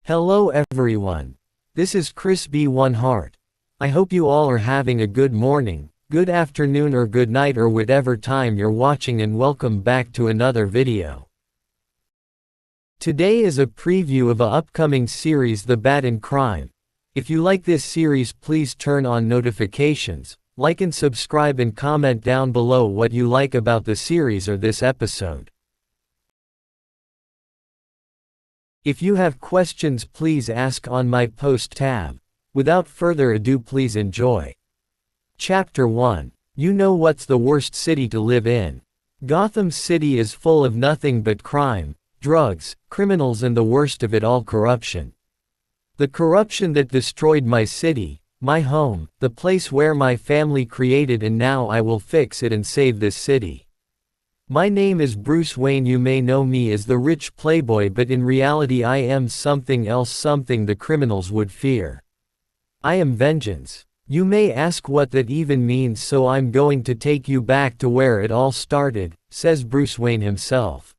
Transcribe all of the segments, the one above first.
Hello everyone. This is Chris B. One Heart. I hope you all are having a good morning, good afternoon or good night or whatever time you're watching, and welcome back to another video. Today is a preview of a upcoming series, The Bat in Crime. If you like this series, please turn on notifications, like and subscribe, and comment down below what you like about the series or this episode. If you have questions, please ask on my post tab. Without further ado, please enjoy. Chapter 1. You know what's the worst city to live in? Gotham City is full of nothing but crime, drugs, criminals, and the worst of it all, corruption. The corruption that destroyed my city, my home, the place where my family created, and now I will fix it and save this city. My name is Bruce Wayne. You may know me as the rich playboy, but in reality I am something else, something the criminals would fear. I am vengeance. You may ask what that even means, so I'm going to take you back to where it all started, says Bruce Wayne himself.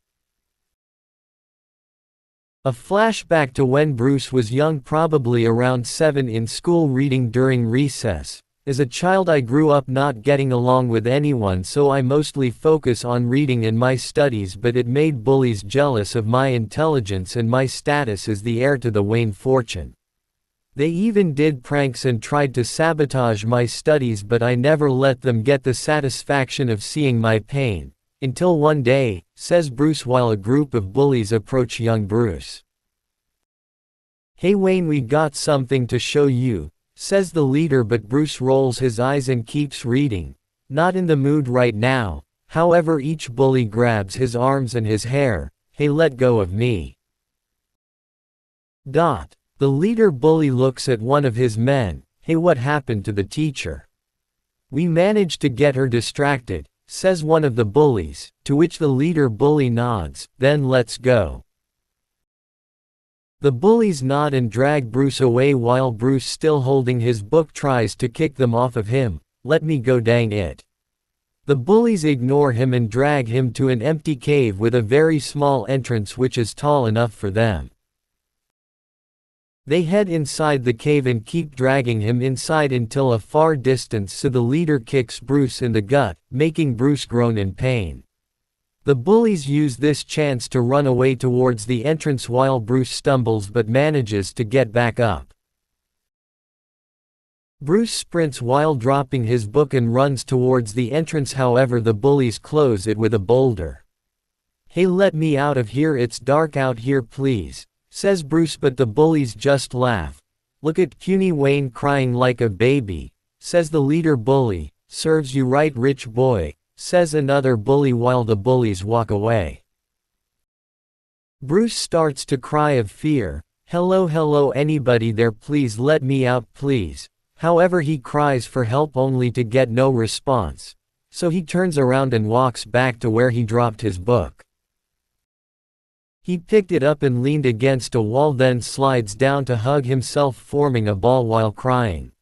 A flashback to when Bruce was young, probably around 7, in school reading during recess. As a child I grew up not getting along with anyone, so I mostly focus on reading and my studies, but it made bullies jealous of my intelligence and my status as the heir to the Wayne fortune. They even did pranks and tried to sabotage my studies, but I never let them get the satisfaction of seeing my pain. Until one day, says Bruce, while a group of bullies approach young Bruce. "Hey Wayne, we got something to show you," says the leader, but Bruce rolls his eyes and keeps reading. Not in the mood right now. However, each bully grabs his arms and his hair. "Hey, let go of me." The leader bully looks at one of his men. "Hey, what happened to the teacher?" "We managed to get her distracted," says one of the bullies, to which the leader bully nods. "Then let's go." The bullies nod and drag Bruce away, while Bruce, still holding his book, tries to kick them off of him. "Let me go, dang it." The bullies ignore him and drag him to an empty cave with a very small entrance which is tall enough for them. They head inside the cave and keep dragging him inside until a far distance, so the leader kicks Bruce in the gut, making Bruce groan in pain. The bullies use this chance to run away towards the entrance while Bruce stumbles but manages to get back up. Bruce sprints while dropping his book and runs towards the entrance, however the bullies close it with a boulder. "Hey, let me out of here, it's dark out here please," says Bruce, but the bullies just laugh. "Look at puny Wayne crying like a baby," says the leader bully. "Serves you right, rich boy," says another bully while the bullies walk away. Bruce starts to cry of fear. Hello, anybody there, please let me out please." However, he cries for help only to get no response. So he turns around and walks back to where he dropped his book. He picked it up and leaned against a wall, then slides down to hug himself, forming a ball while crying.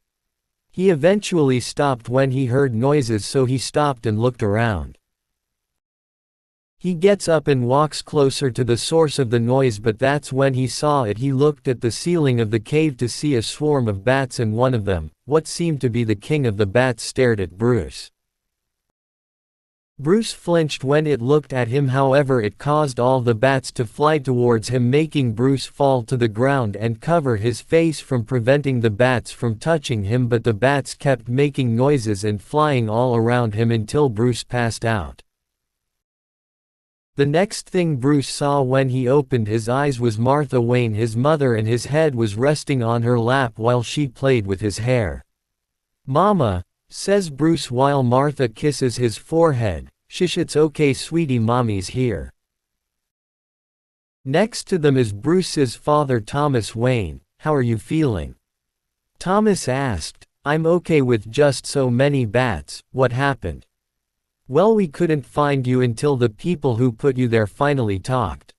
He eventually stopped when he heard noises, so he stopped and looked around. He gets up and walks closer to the source of the noise, but that's when he saw it. He looked at the ceiling of the cave to see a swarm of bats, and one of them, what seemed to be the king of the bats, stared at Bruce. Bruce flinched when it looked at him, however it caused all the bats to fly towards him, making Bruce fall to the ground and cover his face from preventing the bats from touching him, but the bats kept making noises and flying all around him until Bruce passed out. The next thing Bruce saw when he opened his eyes was Martha Wayne, his mother, and his head was resting on her lap while she played with his hair. "Mama," says Bruce while Martha kisses his forehead. "Shush, it's okay sweetie, mommy's here." Next to them is Bruce's father, Thomas Wayne. "How are you feeling?" Thomas asked. "I'm okay with just so many bats. What happened?" "Well, we couldn't find you until the people who put you there finally talked.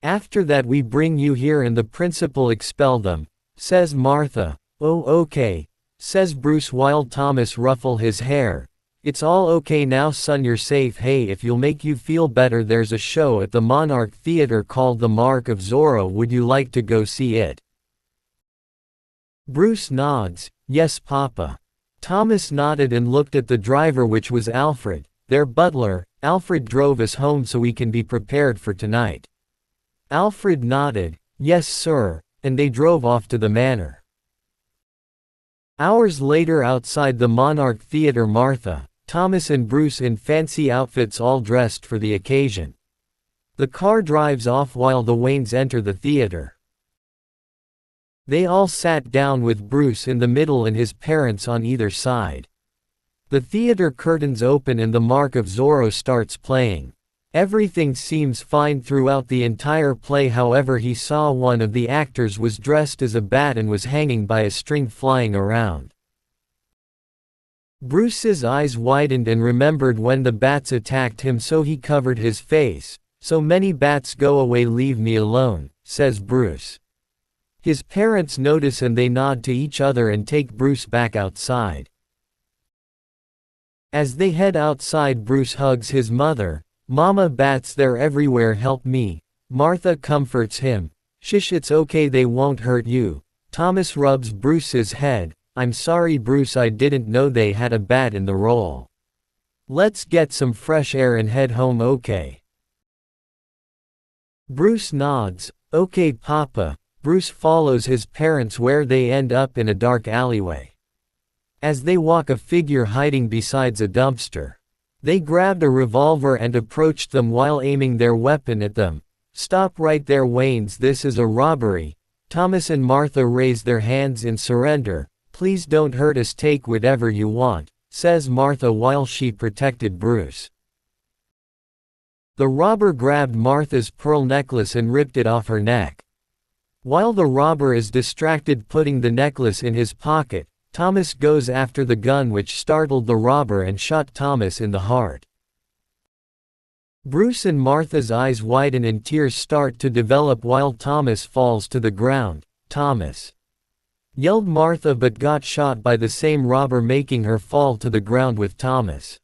After that we bring you here and the principal expelled them," says Martha. "Oh, okay," says Bruce while Thomas ruffles his hair. It's all okay now son, you're safe. Hey, if you'll make you feel better, there's a show at the Monarch Theater called The Mark of Zorro. Would you like to go see it? Bruce nods. Yes, Papa. Thomas nodded and looked at the driver, which was Alfred, their butler. Alfred drove us home so we can be prepared for tonight. Alfred nodded. Yes, sir, and they drove off to the manor. Hours later, outside the Monarch Theater, Martha, Thomas and Bruce in fancy outfits, all dressed for the occasion. The car drives off while the Waynes enter the theater. They all sat down with Bruce in the middle and his parents on either side. The theater curtains open and The Mark of Zorro starts playing. Everything seems fine throughout the entire play. However, he saw one of the actors was dressed as a bat and was hanging by a string flying around. Bruce's eyes widened and remembered when the bats attacked him, so he covered his face. So many bats, go away, leave me alone, says Bruce. His parents notice and they nod to each other and take Bruce back outside. As they head outside, Bruce hugs his mother. Mama, bats, they're everywhere, help me. Martha comforts him. Shush, it's okay, they won't hurt you. Thomas rubs Bruce's head. I'm sorry, Bruce, I didn't know they had a bat in the role. Let's get some fresh air and head home, okay? Bruce nods. Okay, Papa. Bruce follows his parents where they end up in a dark alleyway. As they walk, a figure hiding beside a dumpster. They grabbed a revolver and approached them while aiming their weapon at them. Stop right there, Waynes, this is a robbery. Thomas and Martha raise their hands in surrender. Please don't hurt us, take whatever you want, says Martha while she protected Bruce. The robber grabbed Martha's pearl necklace and ripped it off her neck. While the robber is distracted putting the necklace in his pocket, Thomas goes after the gun, which startled the robber and shot Thomas in the heart. Bruce and Martha's eyes widen and tears start to develop while Thomas falls to the ground. Thomas! Yelled Martha, but got shot by the same robber, making her fall to the ground with Thomas.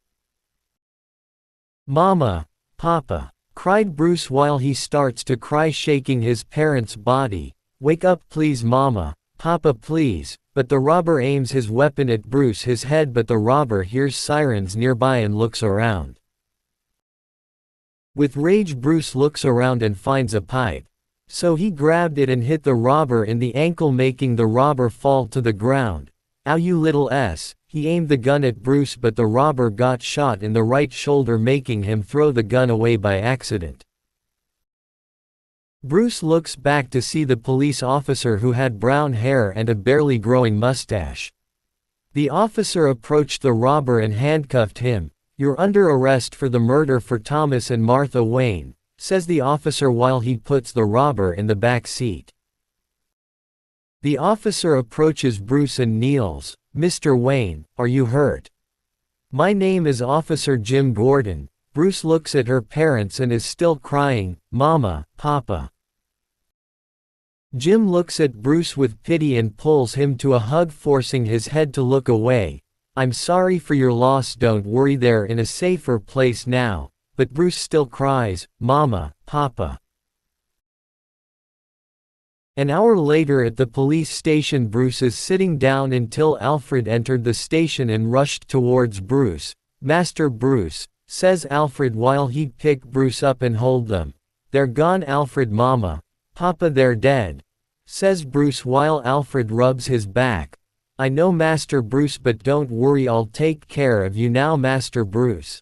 Mama! Papa! Cried Bruce while he starts to cry, shaking his parents' body. Wake up please, Mama! Papa, please! But the robber aims his weapon at Bruce's head, but the robber hears sirens nearby and looks around. With rage, Bruce looks around and finds a pipe. So he grabbed it and hit the robber in the ankle, making the robber fall to the ground. Ow, you little s. He aimed the gun at Bruce, but the robber got shot in the right shoulder, making him throw the gun away by accident. Bruce looks back to see the police officer who had brown hair and a barely growing mustache. The officer approached the robber and handcuffed him. You're under arrest for the murder for Thomas and Martha Wayne, says the officer while he puts the robber in the back seat. The officer approaches Bruce and kneels. Mr. Wayne, are you hurt? My name is Officer Jim Gordon. Bruce looks at her parents and is still crying. Mama, Papa. Jim looks at Bruce with pity and pulls him to a hug, forcing his head to look away. I'm sorry for your loss, don't worry, they're in a safer place now. But Bruce still cries, Mama, Papa. An hour later at the police station, Bruce is sitting down until Alfred entered the station and rushed towards Bruce. Master Bruce, says Alfred while he'd pick Bruce up and hold them. They're gone, Alfred. Mama, Papa, they're dead, says Bruce while Alfred rubs his back. I know, Master Bruce, but don't worry, I'll take care of you now, Master Bruce.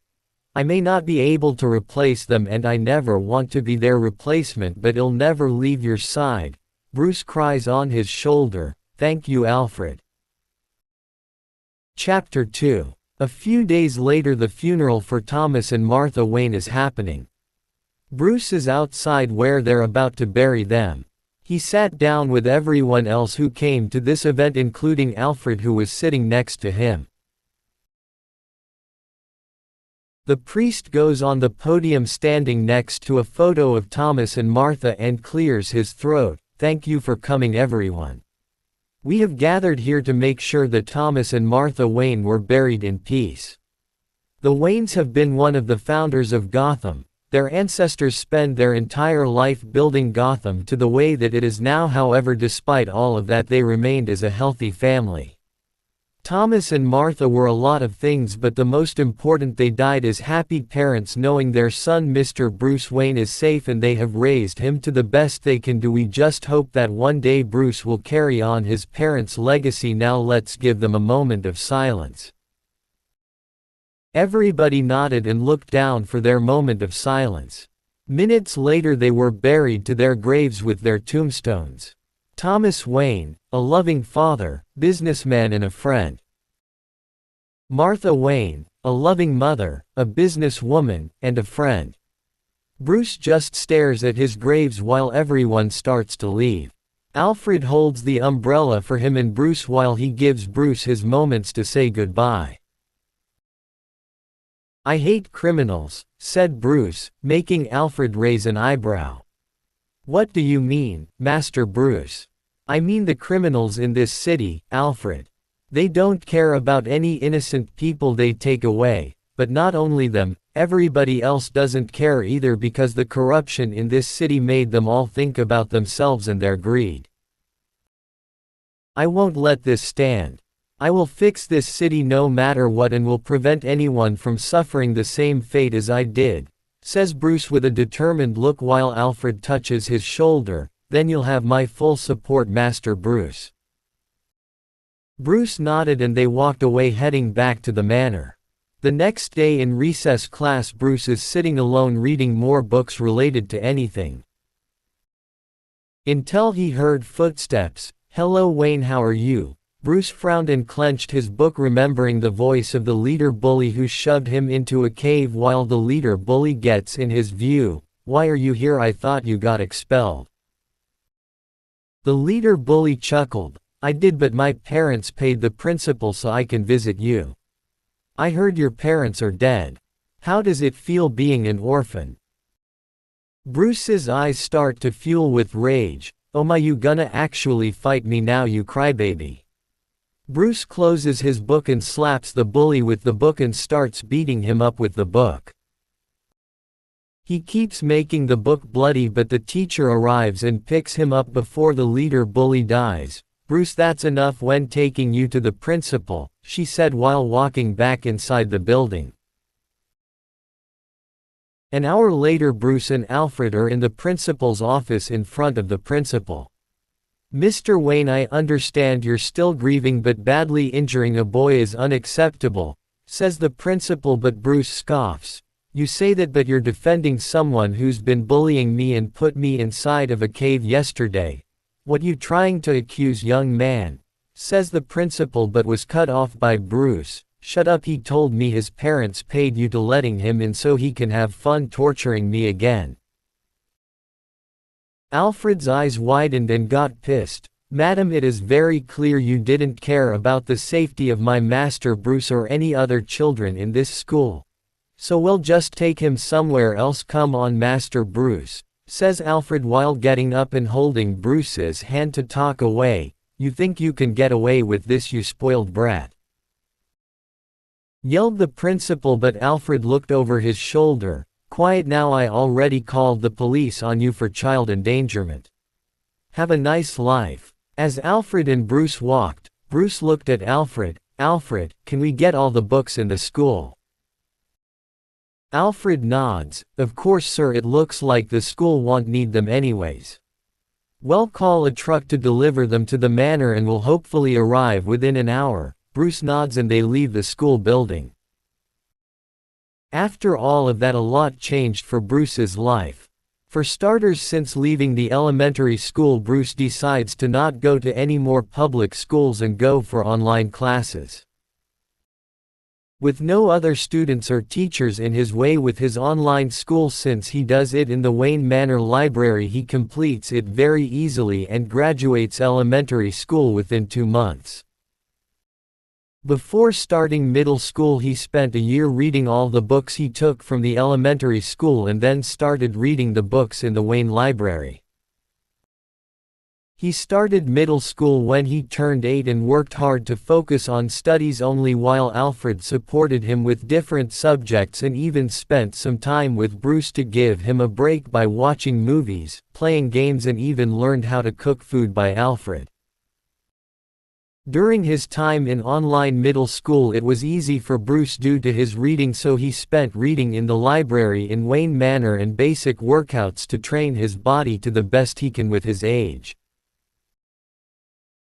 I may not be able to replace them and I never want to be their replacement, but I'll never leave your side. Bruce cries on his shoulder. Thank you, Alfred. Chapter 2. A few days later, the funeral for Thomas and Martha Wayne is happening. Bruce is outside where they're about to bury them. He sat down with everyone else who came to this event, including Alfred, who was sitting next to him. The priest goes on the podium standing next to a photo of Thomas and Martha and clears his throat. Thank you for coming, everyone. We have gathered here to make sure that Thomas and Martha Wayne were buried in peace. The Waynes have been one of the founders of Gotham. Their ancestors spent their entire life building Gotham to the way that it is now. However, despite all of that, they remained as a healthy family. Thomas and Martha were a lot of things, but the most important, they died as happy parents knowing their son Mr. Bruce Wayne is safe and they have raised him to the best they can do. We just hope that one day Bruce will carry on his parents' legacy. Now let's give them a moment of silence. Everybody nodded and looked down for their moment of silence. Minutes later they were buried to their graves with their tombstones. Thomas Wayne, a loving father, businessman and a friend. Martha Wayne, a loving mother, a businesswoman, and a friend. Bruce just stares at his graves while everyone starts to leave. Alfred holds the umbrella for him and Bruce while he gives Bruce his moments to say goodbye. "I hate criminals," said Bruce, making Alfred raise an eyebrow. "What do you mean, Master Bruce?" "I mean the criminals in this city, Alfred. They don't care about any innocent people they take away, but not only them, everybody else doesn't care either because the corruption in this city made them all think about themselves and their greed. I won't let this stand. I will fix this city no matter what and will prevent anyone from suffering the same fate as I did," says Bruce with a determined look while Alfred touches his shoulder. "Then you'll have my full support, Master Bruce." Bruce nodded and they walked away, heading back to the manor. The next day in recess class, Bruce is sitting alone reading more books related to anything. Until he heard footsteps. "Hello Wayne, how are you?" Bruce frowned and clenched his book, remembering the voice of the leader bully who shoved him into a cave. While the leader bully gets in his view, "Why are you here? I thought you got expelled." The leader bully chuckled. "I did, but my parents paid the principal so I can visit you. I heard your parents are dead. How does it feel being an orphan?" Bruce's eyes start to fuel with rage. "Oh my, you gonna actually fight me now, you crybaby?" Bruce closes his book and slaps the bully with the book and starts beating him up with the book. He keeps making the book bloody, but the teacher arrives and picks him up before the leader bully dies. "Bruce, that's enough. When taking you to the principal," she said while walking back inside the building. An hour later, Bruce and Alfred are in the principal's office in front of the principal. "Mr. Wayne, I understand you're still grieving, but badly injuring a boy is unacceptable," says the principal, but Bruce scoffs. "You say that, but you're defending someone who's been bullying me and put me inside of a cave yesterday. What you trying to accuse, young man?" says the principal, but was cut off by Bruce. "Shut up, he told me his parents paid you to letting him in so he can have fun torturing me again." Alfred's eyes widened and got pissed. "Madam, it is very clear you didn't care about the safety of my Master Bruce or any other children in this school. So we'll just take him somewhere else. Come on, Master Bruce," says Alfred while getting up and holding Bruce's hand to talk away. "You think you can get away with this, you spoiled brat?" yelled the principal, but Alfred looked over his shoulder. "Quiet now, I already called the police on you for child endangerment. Have a nice life." As Alfred and Bruce walked, Bruce looked at Alfred. "Alfred, can we get all the books in the school?" Alfred nods. "Of course sir, it looks like the school won't need them anyways." "Well, call a truck to deliver them to the manor and will hopefully arrive within an hour." Bruce nods and they leave the school building. After all of that, a lot changed for Bruce's life. For starters, since leaving the elementary school, Bruce decides to not go to any more public schools and go for online classes. With no other students or teachers in his way with his online school, since he does it in the Wayne Manor Library, he completes it very easily and graduates elementary school within 2 months. Before starting middle school, he spent a year reading all the books he took from the elementary school and then started reading the books in the Wayne Library. He started middle school when he turned 8 and worked hard to focus on studies only while Alfred supported him with different subjects and even spent some time with Bruce to give him a break by watching movies, playing games and even learned how to cook food by Alfred. During his time in online middle school it was easy for Bruce due to his reading, so he spent reading in the library in Wayne Manor and basic workouts to train his body to the best he can with his age.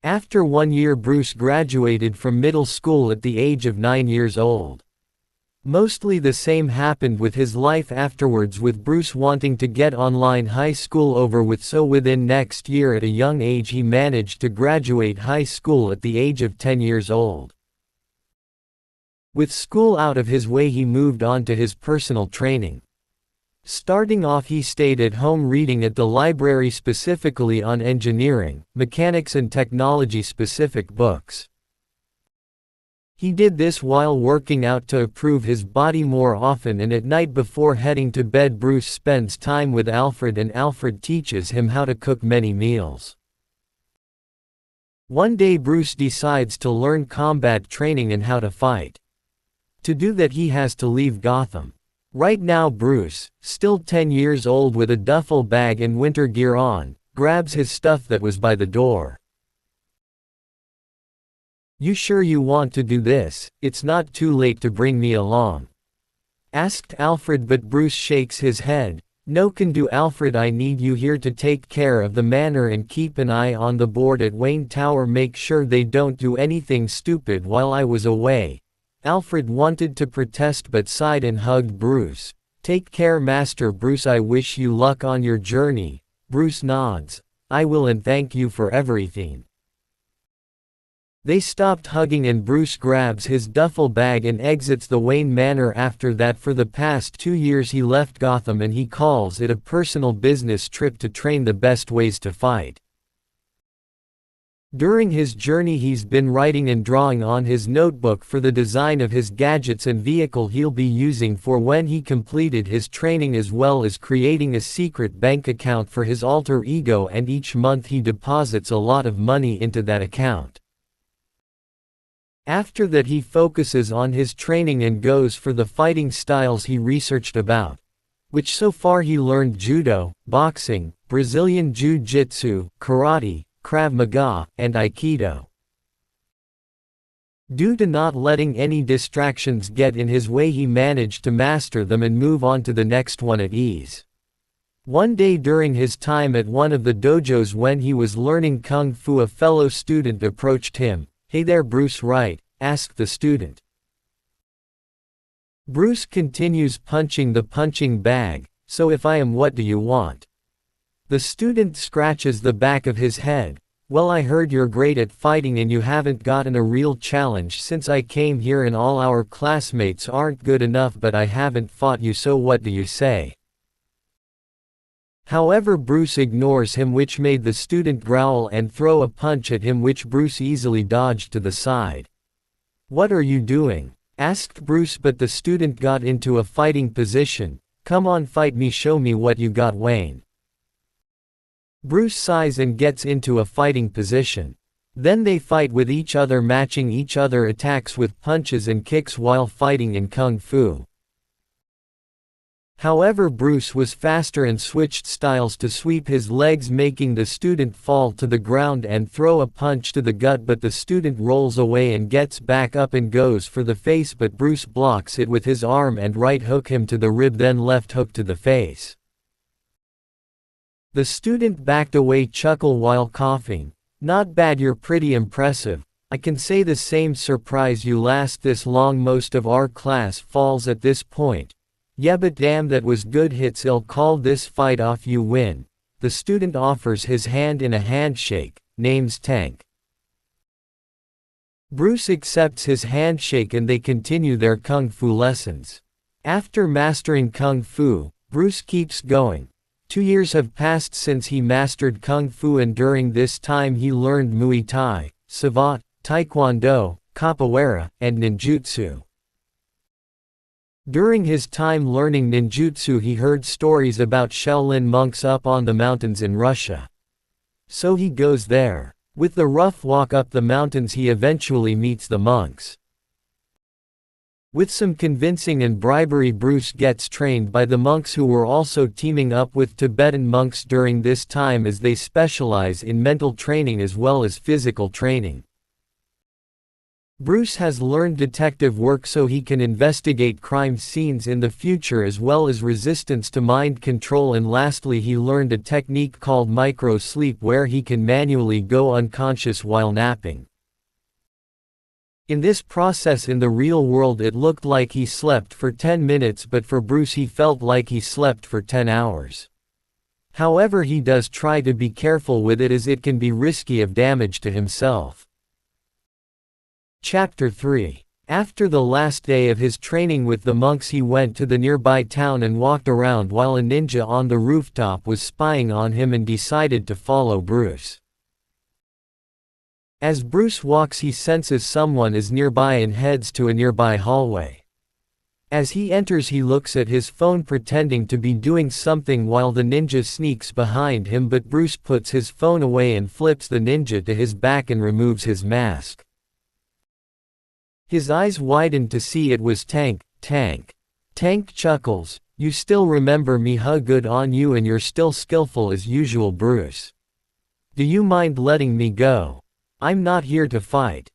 After 1 year Bruce graduated from middle school at the age of 9 years old. Mostly the same happened with his life afterwards, with Bruce wanting to get online high school over with, so within next year at a young age he managed to graduate high school at the age of 10 years old. With school out of his way he moved on to his personal training. Starting off he stayed at home reading at the library specifically on engineering, mechanics and technology specific books. He did this while working out to improve his body more often, and at night before heading to bed Bruce spends time with Alfred and Alfred teaches him how to cook many meals. One day Bruce decides to learn combat training and how to fight. To do that he has to leave Gotham. Right now Bruce, still 10 years old with a duffel bag and winter gear on, grabs his stuff that was by the door. "You sure you want to do this? It's not too late to bring me along?" asked Alfred, but Bruce shakes his head. "No can do, Alfred, I need you here to take care of the manor and keep an eye on the board at Wayne Tower, make sure they don't do anything stupid while I was away." Alfred wanted to protest but sighed and hugged Bruce. "Take care, Master Bruce, I wish you luck on your journey." Bruce nods. "I will, and thank you for everything." They stopped hugging and Bruce grabs his duffel bag and exits the Wayne Manor. After that, for the past 2 years he left Gotham and he calls it a personal business trip to train the best ways to fight. During his journey he's been writing and drawing on his notebook for the design of his gadgets and vehicle he'll be using for when he completed his training, as well as creating a secret bank account for his alter ego, and each month he deposits a lot of money into that account. After that he focuses on his training and goes for the fighting styles he researched about, which so far he learned judo, boxing, Brazilian jiu-jitsu, karate, Krav Maga, and Aikido. Due to not letting any distractions get in his way he managed to master them and move on to the next one at ease. One day during his time at one of the dojos when he was learning kung fu, a fellow student approached him. "Hey there Bruce, right?" asked the student. Bruce continues punching the punching bag. "So if I am, what do you want?" The student scratches the back of his head. "Well, I heard you're great at fighting and you haven't gotten a real challenge since I came here, and all our classmates aren't good enough, but I haven't fought you, so what do you say?" However, Bruce ignores him, which made the student growl and throw a punch at him, which Bruce easily dodged to the side. "What are you doing?" asked Bruce, but the student got into a fighting position. "Come on, fight me, show me what you got, Wayne." Bruce sighs and gets into a fighting position. Then they fight with each other, matching each other attacks with punches and kicks while fighting in kung fu. However, Bruce was faster and switched styles to sweep his legs, making the student fall to the ground and throw a punch to the gut, but the student rolls away and gets back up and goes for the face, but Bruce blocks it with his arm and right hook him to the rib, then left hook to the face. The student backed away, chuckle while coughing. "Not bad, you're pretty impressive. I can say the same, surprise you last this long, most of our class falls at this point." "Yeah, but damn, that was good hits, I'll call this fight off, you win." The student offers his hand in a handshake, name's Tank. Bruce accepts his handshake and they continue their kung fu lessons. After mastering kung fu, Bruce keeps going. 2 years have passed since he mastered kung fu, and during this time he learned Muay Thai, Savate, Taekwondo, Capoeira, and Ninjutsu. During his time learning ninjutsu he heard stories about Shaolin monks up on the mountains in Russia. So he goes there. With the rough walk up the mountains he eventually meets the monks. With some convincing and bribery Bruce gets trained by the monks who were also teaming up with Tibetan monks during this time as they specialize in mental training as well as physical training. Bruce has learned detective work so he can investigate crime scenes in the future as well as resistance to mind control, and lastly he learned a technique called micro-sleep where he can manually go unconscious while napping. In this process in the real world it looked like he slept for 10 minutes, but for Bruce he felt like he slept for 10 hours. However, he does try to be careful with it as it can be risky of damage to himself. Chapter 3. After the last day of his training with the monks he went to the nearby town and walked around while a ninja on the rooftop was spying on him and decided to follow Bruce. As Bruce walks he senses someone is nearby and heads to a nearby hallway. As he enters he looks at his phone pretending to be doing something while the ninja sneaks behind him, but Bruce puts his phone away and flips the ninja to his back and removes his mask. His eyes widen to see it was Tank. Tank chuckles, "You still remember me? Huh, good on you, and you're still skillful as usual, Bruce. Do you mind letting me go? I'm not here to fight."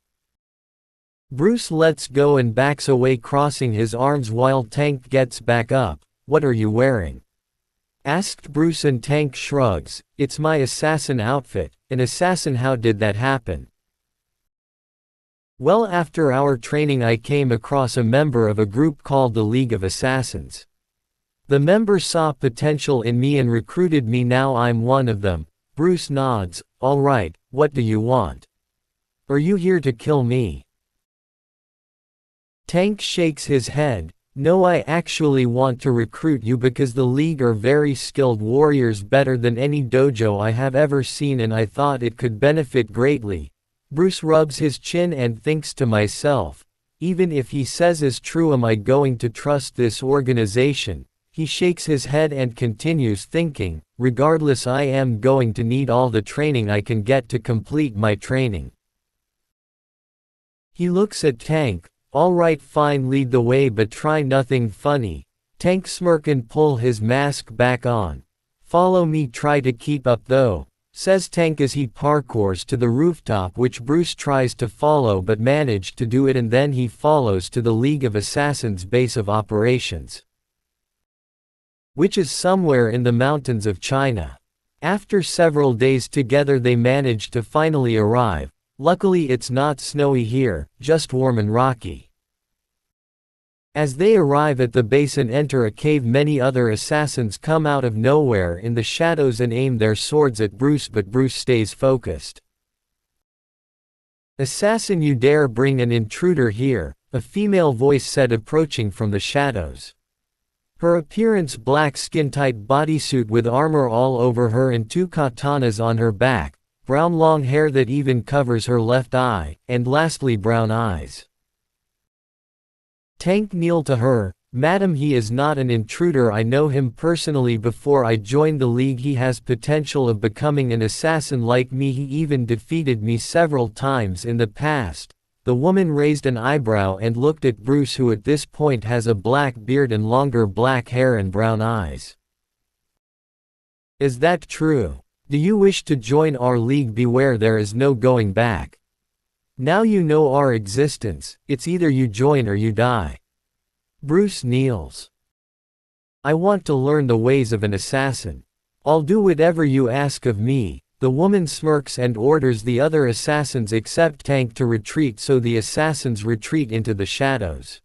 Bruce lets go and backs away, crossing his arms while Tank gets back up. "What are you wearing?" asked Bruce, and Tank shrugs, "It's my assassin outfit." "An assassin? How did that happen?" "Well, after our training I came across a member of a group called the League of Assassins. The member saw potential in me and recruited me. Now I'm one of them." Bruce nods. "All right, what do you want? Are you here to kill me?" Tank shakes his head. "No, I actually want to recruit you because the League are very skilled warriors, better than any dojo I have ever seen, and I thought it could benefit greatly." Bruce rubs his chin and thinks to myself, even if he says is true, am I going to trust this organization? He shakes his head and continues thinking, regardless, I am going to need all the training I can get to complete my training. He looks at Tank. "All right, fine, lead the way, but try nothing funny." Tank smirk and pull his mask back on. "Follow me, try to keep up though," says Tank as he parkours to the rooftop, which Bruce tries to follow but managed to do it, and then he follows to the League of Assassins base of operations, which is somewhere in the mountains of China. After several days together they manage to finally arrive. Luckily it's not snowy here, just warm and rocky. As they arrive at the base and enter a cave, many other assassins come out of nowhere in the shadows and aim their swords at Bruce, but Bruce stays focused. "Assassin, you dare bring an intruder here," a female voice said, approaching from the shadows. Her appearance: black skin-tight bodysuit with armor all over her and two katanas on her back, brown long hair that even covers her left eye, and lastly brown eyes. Tank kneel to her. "Madam, he is not an intruder. I know him personally. Before I joined the League he has potential of becoming an assassin like me. He even defeated me several times in the past." The woman raised an eyebrow and looked at Bruce, who at this point has a black beard and longer black hair and brown eyes. "Is that true? Do you wish to join our league? Beware, there is no going back. Now you know our existence, it's either you join or you die." Bruce kneels. "I want to learn the ways of an assassin. I'll do whatever you ask of me." The woman smirks and orders the other assassins except Tank to retreat, so the assassins retreat into the shadows.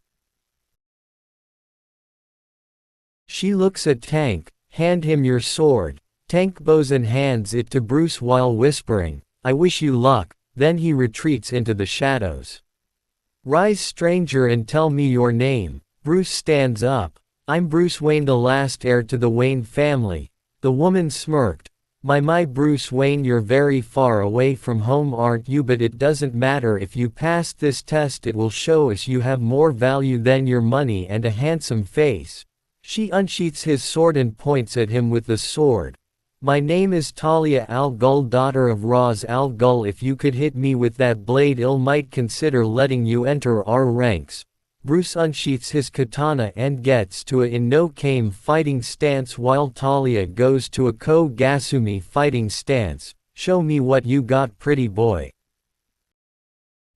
She looks at Tank. "Hand him your sword." Tank bows and hands it to Bruce while whispering, "I wish you luck." Then he retreats into the shadows. "Rise, stranger, and tell me your name." Bruce stands up. "I'm Bruce Wayne, the last heir to the Wayne family." The woman smirked. My Bruce Wayne, you're very far away from home, aren't you? But it doesn't matter. If you pass this test it will show us you have more value than your money and a handsome face." She unsheaths his sword and points at him with the sword. My name is Talia Al Ghul, daughter of Ras Al Ghul. If you could hit me with that blade, I might consider letting you enter our ranks. Bruce unsheaths his katana and gets to a in-no-kame fighting stance while Talia goes to a Ko-Gasumi fighting stance. Show me what you got, pretty boy.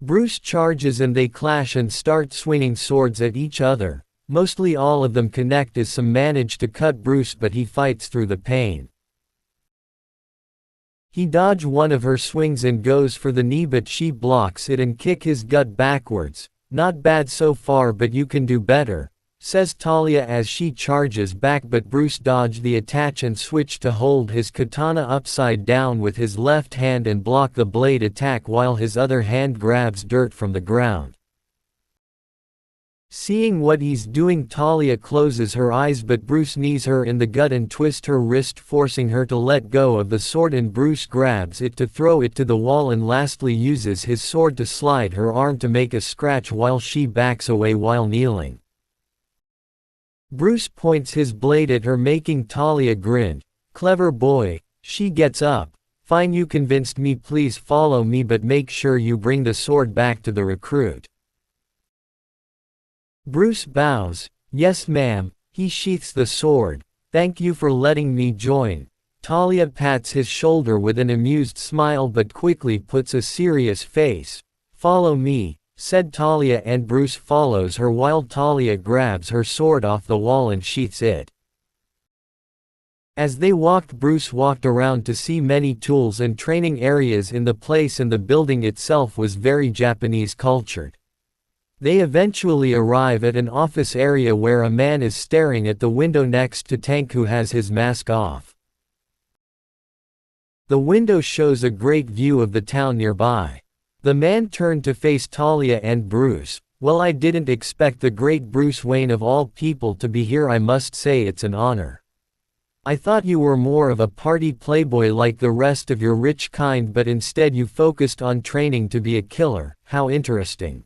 Bruce charges and they clash and start swinging swords at each other. Mostly all of them connect as some manage to cut Bruce, but he fights through the pain. He dodges one of her swings and goes for the knee, but she blocks it and kicks his gut backwards. Not bad so far, but you can do better, says Talia as she charges back, but Bruce dodged the attack and switched to hold his katana upside down with his left hand and block the blade attack while his other hand grabs dirt from the ground. Seeing what he's doing, Talia closes her eyes, but Bruce knees her in the gut and twists her wrist, forcing her to let go of the sword, and Bruce grabs it to throw it to the wall and lastly uses his sword to slide her arm to make a scratch while she backs away while kneeling. Bruce points his blade at her, making Talia grin. Clever boy. She gets up. Fine, you convinced me, please follow me, but make sure you bring the sword back to the recruit. Bruce bows. Yes ma'am. He sheaths the sword. Thank you for letting me join. Talia pats his shoulder with an amused smile but quickly puts a serious face. Follow me, said Talia, and Bruce follows her while Talia grabs her sword off the wall and sheaths it. As they walked, Bruce walked around to see many tools and training areas in the place, and the building itself was very Japanese cultured. They eventually arrive at an office area where a man is staring at the window next to Tank, who has his mask off. The window shows a great view of the town nearby. The man turned to face Talia and Bruce. Well, I didn't expect the great Bruce Wayne of all people to be here. I must say it's an honor. I thought you were more of a party playboy like the rest of your rich kind, but instead you focused on training to be a killer. How interesting.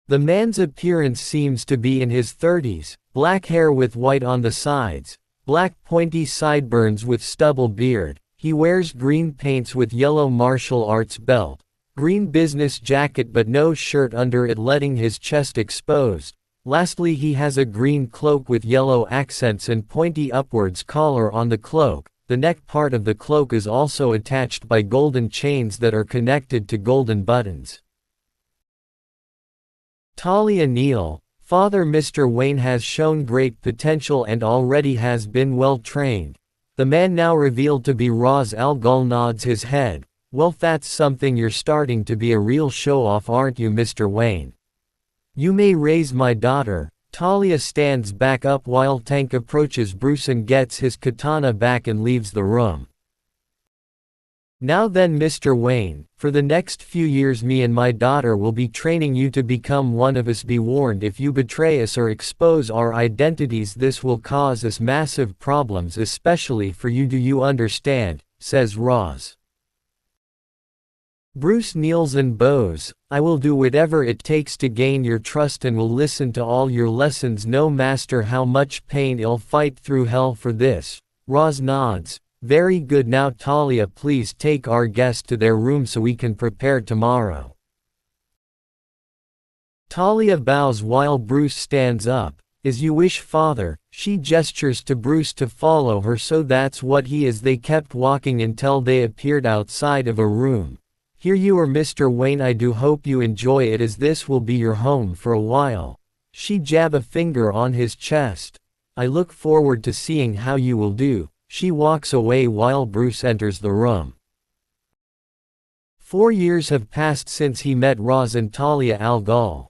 The man's appearance seems to be in his 30s, black hair with white on the sides, black pointy sideburns with stubble beard. He wears green paints with yellow martial arts belt, green business jacket but no shirt under it, letting his chest exposed. Lastly, he has a green cloak with yellow accents and pointy upwards collar on the cloak. The neck part of the cloak is also attached by golden chains that are connected to golden buttons. Talia Neal, Father Mr. Wayne has shown great potential and already has been well trained. The man now revealed to be Ras Al Ghul nods his head. Well, that's something. You're starting to be a real show-off, aren't you, Mr. Wayne? You may raise my daughter. Talia stands back up while Tank approaches Bruce and gets his katana back and leaves the room. Now then, Mr. Wayne, for the next few years me and my daughter will be training you to become one of us. Be warned, if you betray us or expose our identities, this will cause us massive problems, especially for you. Do you understand? Says Ras. Bruce kneels and bows. I will do whatever it takes to gain your trust and will listen to all your lessons, no matter how much pain. I'll fight through hell for this. Ras nods. Very good. Now Talia, please take our guest to their room so we can prepare tomorrow. Talia bows while Bruce stands up. As you wish, father. She gestures to Bruce to follow her, so that's what he is. They kept walking until they appeared outside of a room. Here you are, Mr. Wayne. I do hope you enjoy it, as this will be your home for a while. She jabbed a finger on his chest. I look forward to seeing how you will do. She walks away while Bruce enters the room. 4 years have passed since he met Ras and Talia Al Ghul.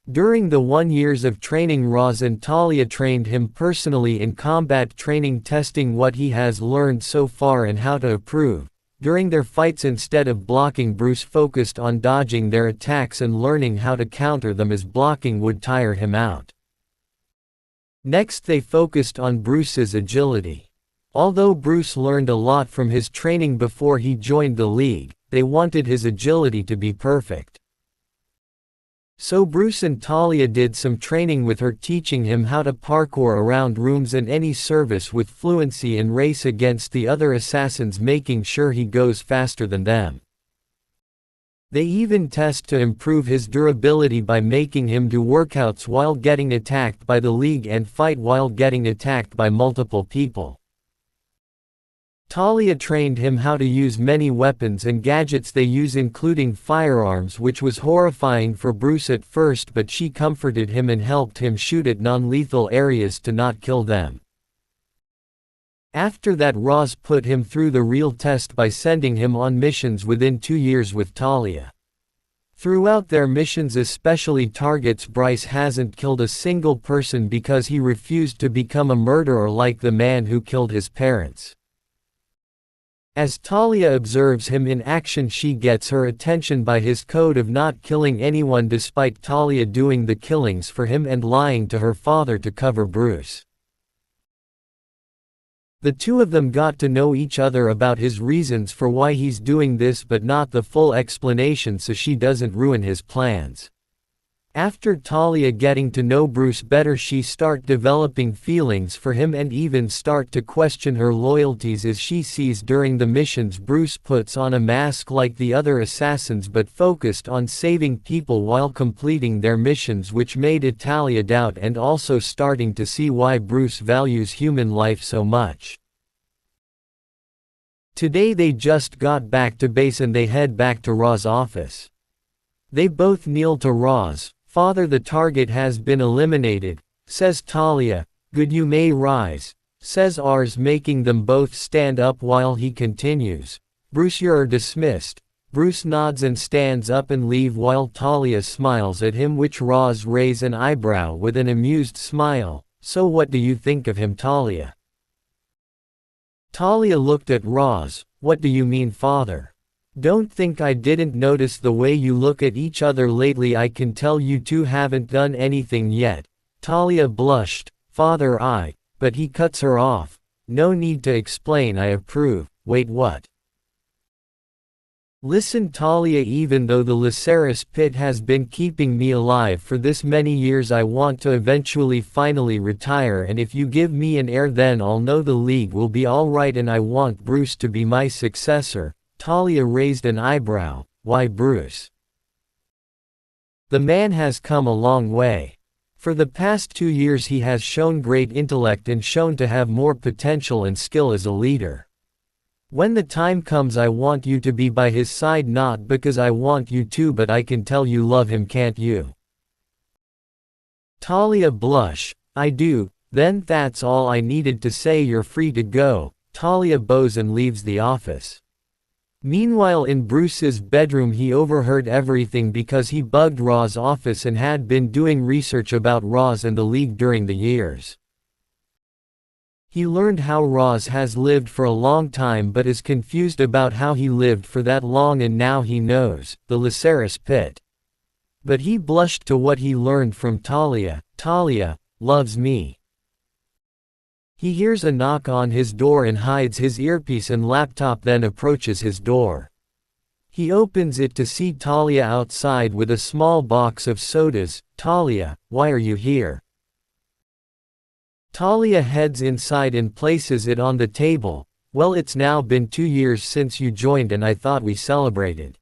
During the 1 years of training, Ras and Talia trained him personally in combat training, testing what he has learned so far and how to improve. During their fights, instead of blocking, Bruce focused on dodging their attacks and learning how to counter them, as blocking would tire him out. Next, they focused on Bruce's agility. Although Bruce learned a lot from his training before he joined the league, they wanted his agility to be perfect. So Bruce and Talia did some training with her, teaching him how to parkour around rooms and any surface with fluency and race against the other assassins, making sure he goes faster than them. They even test to improve his durability by making him do workouts while getting attacked by the League and fight while getting attacked by multiple people. Talia trained him how to use many weapons and gadgets they use, including firearms, which was horrifying for Bruce at first, but she comforted him and helped him shoot at non-lethal areas to not kill them. After that, Roz put him through the real test by sending him on missions within 2 years with Talia. Throughout their missions, especially targets, Bryce hasn't killed a single person because he refused to become a murderer like the man who killed his parents. As Talia observes him in action, she gets her attention by his code of not killing anyone, despite Talia doing the killings for him and lying to her father to cover Bruce. The two of them got to know each other about his reasons for why he's doing this, but not the full explanation, so she doesn't ruin his plans. After Talia getting to know Bruce better, she start developing feelings for him and even start to question her loyalties, as she sees during the missions Bruce puts on a mask like the other assassins but focused on saving people while completing their missions, which made Talia doubt and also starting to see why Bruce values human life so much. Today they just got back to base and they head back to Roz's office. They both kneel to Roz. "Father, the target has been eliminated," says Talia. "Good, you may rise," says Ars, making them both stand up while he continues. "Bruce, you're dismissed." Bruce nods and stands up and leave while Talia smiles at him, which Roz raises an eyebrow with an amused smile. "So what do you think of him, Talia?" Talia looked at Roz. "What do you mean, father? Don't think I didn't notice the way you look at each other lately. I can tell you two haven't done anything yet." Talia blushed. "Father, but he cuts her off. "No need to explain, I approve." "Wait, what?" "Listen, Talia, even though the Lycaris pit has been keeping me alive for this many years, I want to eventually finally retire, and if you give me an heir, then I'll know the League will be alright, and I want Bruce to be my successor." Talia raised an eyebrow. "Why Bruce?" "The man has come a long way. For the past 2 years he has shown great intellect and shown to have more potential and skill as a leader. When the time comes, I want you to be by his side, not because I want you to, but I can tell you love him, can't you?" Talia blush. "I do." "Then that's all I needed to say, you're free to go." Talia bows and leaves the office. Meanwhile, in Bruce's bedroom, he overheard everything because he bugged Roz's office and had been doing research about Roz and the League during the years. He learned how Roz has lived for a long time but is confused about how he lived for that long, and now he knows the Lycaris pit. But he blushed to what he learned from Talia. "Talia loves me." He hears a knock on his door and hides his earpiece and laptop, then approaches his door. He opens it to see Talia outside with a small box of sodas. "Talia, why are you here?" Talia heads inside and places it on the table. "Well, it's now been 2 years since you joined and I thought we celebrated."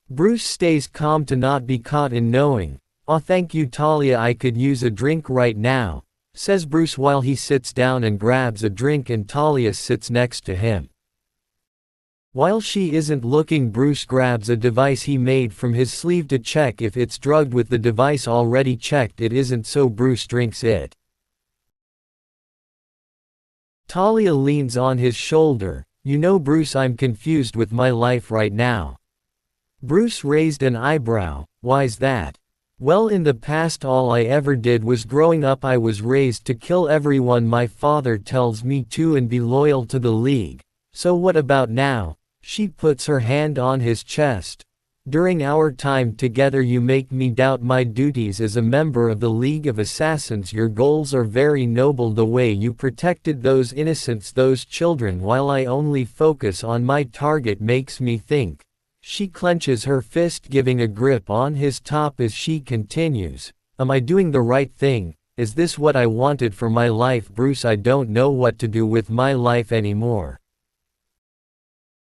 Bruce stays calm to not be caught in knowing. "Aw, thank you, Talia, I could use a drink right now," says Bruce while he sits down and grabs a drink, and Talia sits next to him. While she isn't looking, Bruce grabs a device he made from his sleeve to check if it's drugged. With the device already checked, it isn't, so Bruce drinks it. Talia leans on his shoulder. "You know, Bruce, I'm confused with my life right now." Bruce raised an eyebrow. "Why's that?" "Well, in the past all I ever did was growing up I was raised to kill everyone my father tells me to and be loyal to the League. So what about now?" She puts her hand on his chest. "During our time together you make me doubt my duties as a member of the League of Assassins. Your goals are very noble, the way you protected those innocents, those children, while I only focus on my target makes me think." She clenches her fist, giving a grip on his top as she continues. Am I doing the right thing? Is this what I wanted for my life? Bruce, I don't know what to do with my life anymore.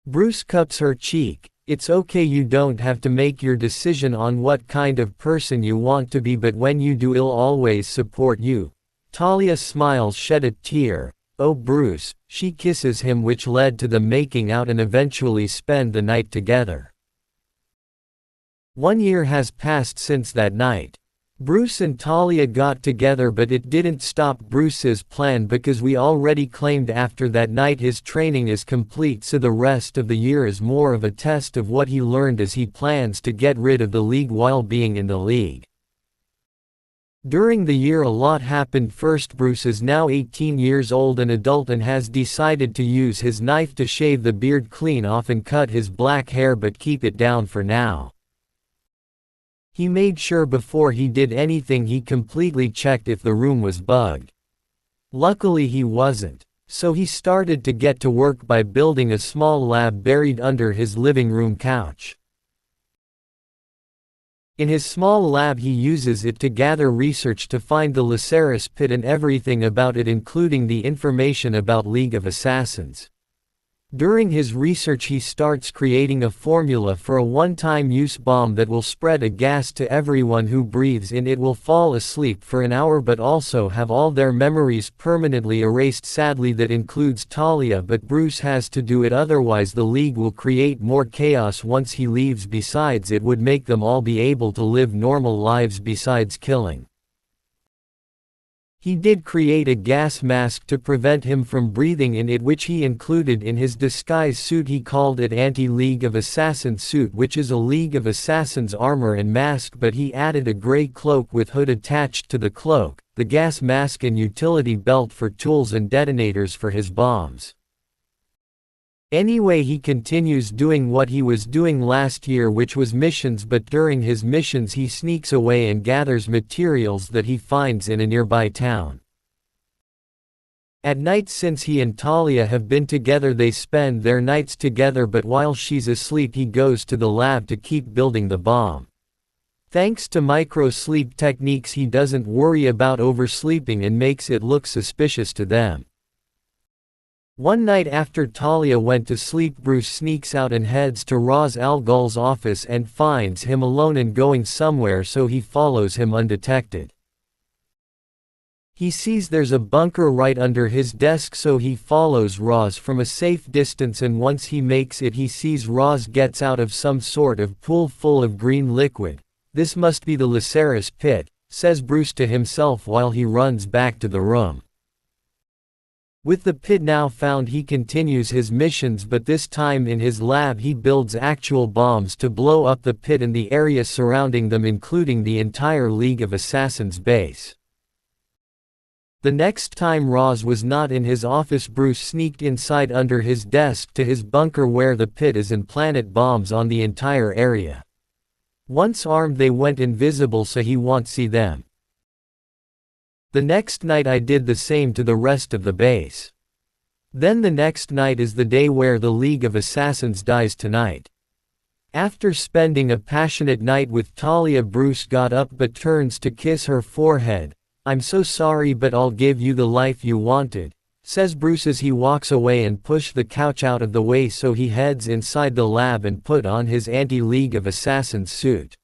Bruce cups her cheek. It's okay, you don't have to make your decision on what kind of person you want to be, but when you do, I'll always support you. Talia smiles, shed a tear. Oh Bruce, she kisses him, which led to them making out and eventually spend the night together. 1 year has passed since that night. Bruce and Talia got together, but it didn't stop Bruce's plan because we already claimed after that night his training is complete, so the rest of the year is more of a test of what he learned as he plans to get rid of the League while being in the League. During the year a lot happened. First, Bruce is now 18 years old, an adult, and has decided to use his knife to shave the beard clean off and cut his black hair, but keep it down for now. He made sure before he did anything he completely checked if the room was bugged. Luckily he wasn't, so he started to get to work by building a small lab buried under his living room couch. In his small lab he uses it to gather research to find the Lycaris pit and everything about it, including the information about League of Assassins. During his research he starts creating a formula for a one-time use bomb that will spread a gas to everyone who breathes in it. Will fall asleep for an hour but also have all their memories permanently erased. Sadly that includes Talia, but Bruce has to do it, otherwise the League will create more chaos once he leaves. Besides, it would make them all be able to live normal lives besides killing. He did create a gas mask to prevent him from breathing in it, which he included in his disguise suit. He called it Anti-League of Assassins suit, which is a League of Assassins armor and mask, but he added a gray cloak with hood attached to the cloak, the gas mask, and utility belt for tools and detonators for his bombs. Anyway, he continues doing what he was doing last year, which was missions, but during his missions he sneaks away and gathers materials that he finds in a nearby town. At night, since he and Talia have been together, they spend their nights together, but while she's asleep he goes to the lab to keep building the bomb. Thanks to micro-sleep techniques he doesn't worry about oversleeping and makes it look suspicious to them. One night after Talia went to sleep, Bruce sneaks out and heads to Ra's al Ghul's office and finds him alone and going somewhere, so he follows him undetected. He sees there's a bunker right under his desk, so he follows Ra's from a safe distance, and once he makes it he sees Ra's gets out of some sort of pool full of green liquid. This must be the Lycaris pit, says Bruce to himself while he runs back to the room. With the pit now found, he continues his missions, but this time in his lab he builds actual bombs to blow up the pit and the area surrounding them, including the entire League of Assassins base. The next time Ra's was not in his office, Bruce sneaked inside under his desk to his bunker where the pit is and planted bombs on the entire area. Once armed they went invisible so he won't see them. The next night I did the same to the rest of the base. Then the next night is the day where the League of Assassins dies tonight. After spending a passionate night with Talia, Bruce got up but turns to kiss her forehead. I'm so sorry, but I'll give you the life you wanted, says Bruce as he walks away and push the couch out of the way, so he heads inside the lab and put on his anti-League of Assassins suit.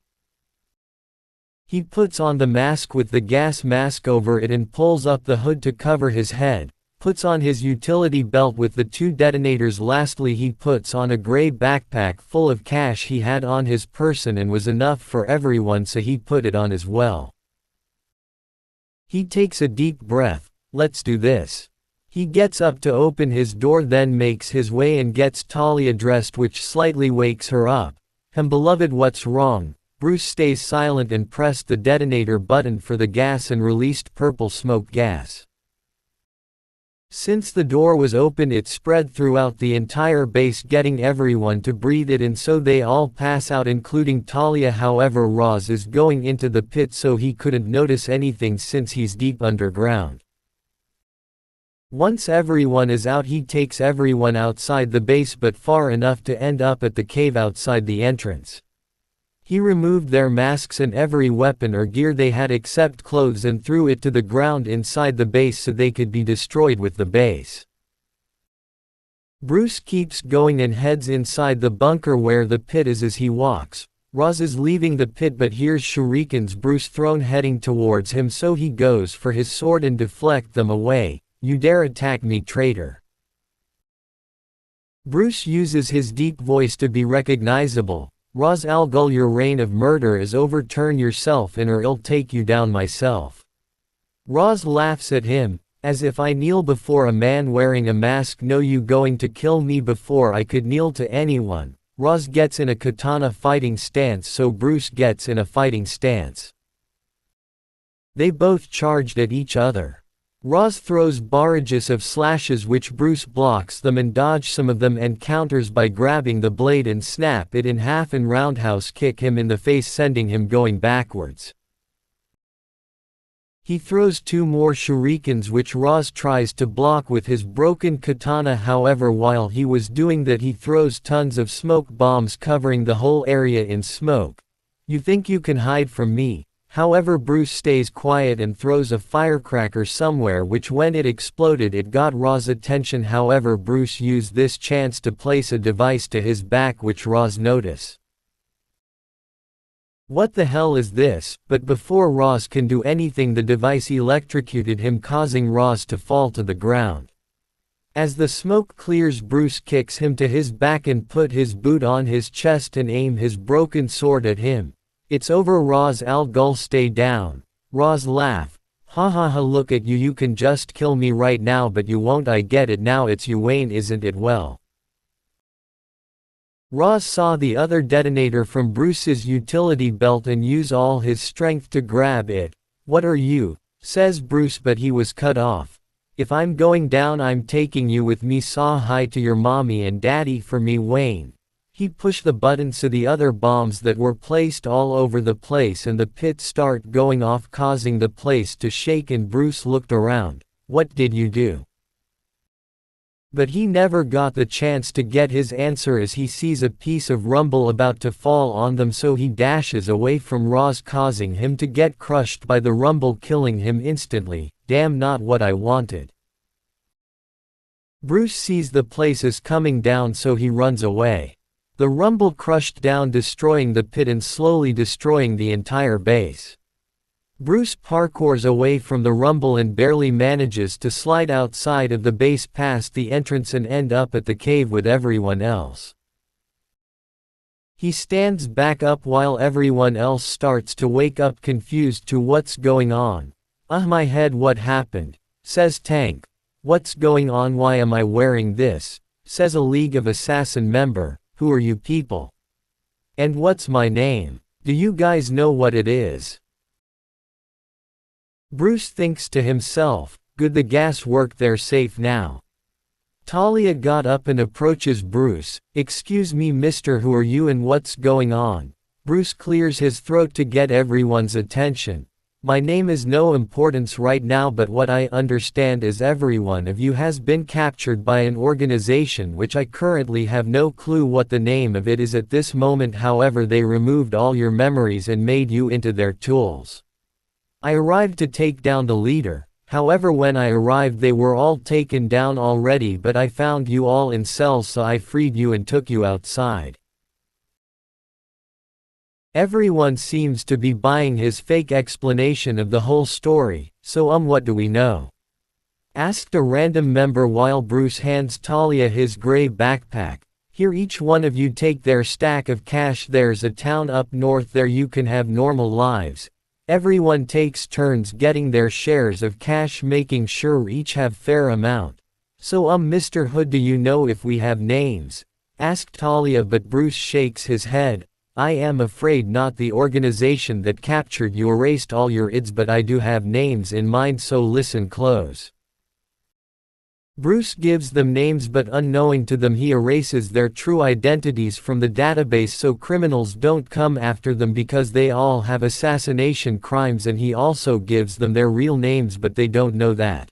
He puts on the mask with the gas mask over it and pulls up the hood to cover his head, puts on his utility belt with the 2 detonators. Lastly, he puts on a gray backpack full of cash he had on his person and was enough for everyone, so he put it on as well. He takes a deep breath. Let's do this. He gets up to open his door, then makes his way and gets Talia dressed, which slightly wakes her up. Beloved, what's wrong? Bruce stays silent and pressed the detonator button for the gas and released purple smoke gas. Since the door was open, it spread throughout the entire base, getting everyone to breathe it in, so they all pass out including Talia. However, Ra's is going into the pit, so he couldn't notice anything since he's deep underground. Once everyone is out, he takes everyone outside the base but far enough to end up at the cave outside the entrance. He removed their masks and every weapon or gear they had except clothes and threw it to the ground inside the base so they could be destroyed with the base. Bruce keeps going and heads inside the bunker where the pit is. As he walks, Roz is leaving the pit but hears shurikens Bruce thrown heading towards him, so he goes for his sword and deflect them away. "You dare attack me, traitor." Bruce uses his deep voice to be recognizable. "Roz al Ghul, your reign of murder is over, turn yourself in or I'll take you down myself." Roz laughs at him, "As if I kneel before a man wearing a mask. No, you going to kill me before I could kneel to anyone." Roz gets in a katana fighting stance, so Bruce gets in a fighting stance. They both charged at each other. Roz throws barrages of slashes which Bruce blocks them and dodges some of them and counters by grabbing the blade and snap it in half and roundhouse kick him in the face, sending him going backwards. He throws 2 more shurikens which Roz tries to block with his broken katana. However, while he was doing that, he throws tons of smoke bombs covering the whole area in smoke. "You think you can hide from me?" However, Bruce stays quiet and throws a firecracker somewhere which when it exploded it got Roz's attention. However, Bruce used this chance to place a device to his back which Roz noticed. "What the hell is this?" But before Roz can do anything, the device electrocuted him, causing Roz to fall to the ground. As the smoke clears, Bruce kicks him to his back and put his boot on his chest and aim his broken sword at him. "It's over, Roz al Ghul, stay down." Roz laugh. "Ha ha ha, look at you, you can just kill me right now but you won't. I get it now, it's you, Wayne, isn't it? Well." Roz saw the other detonator from Bruce's utility belt and use all his strength to grab it. "What are you?" says Bruce, but he was cut off. "If I'm going down, I'm taking you with me. Saw hi to your mommy and daddy for me, Wayne." He pushed the button so the other bombs that were placed all over the place and the pit start going off, causing the place to shake, and Bruce looked around. "What did you do?" But he never got the chance to get his answer as he sees a piece of rumble about to fall on them, so he dashes away from Roz, causing him to get crushed by the rumble, killing him instantly. "Damn, not what I wanted." Bruce sees the place is coming down, so he runs away. The rumble crushed down, destroying the pit and slowly destroying the entire base. Bruce parkours away from the rumble and barely manages to slide outside of the base past the entrance and end up at the cave with everyone else. He stands back up while everyone else starts to wake up, confused to what's going on. My head, what happened?" says Tank. "What's going on? Why am I wearing this?" says a League of Assassin member. "Who are you people? And what's my name? Do you guys know what it is?" Bruce thinks to himself, "Good, the gas worked, they're safe now." Talia got up and approaches Bruce. "Excuse me, mister, who are you and what's going on?" Bruce clears his throat to get everyone's attention. "My name is no importance right now, but what I understand is every one of you has been captured by an organization which I currently have no clue what the name of it is at this moment. However, they removed all your memories and made you into their tools. I arrived to take down the leader. However, when I arrived they were all taken down already, but I found you all in cells, so I freed you and took you outside." Everyone seems to be buying his fake explanation of the whole story. "So what do we know?" asked a random member while Bruce hands Talia his gray backpack. "Here, each one of you take their stack of cash. There's a town up north there, you can have normal lives. Everyone takes turns getting their shares of cash, making sure each have fair amount." "So Mr. Hood, do you know if we have names?" asked Talia, but Bruce shakes his head. "I am afraid not. The organization that captured you erased all your IDs, but I do have names in mind, so listen close." Bruce gives them names, but unknowing to them he erases their true identities from the database so criminals don't come after them, because they all have assassination crimes, and he also gives them their real names, but they don't know that.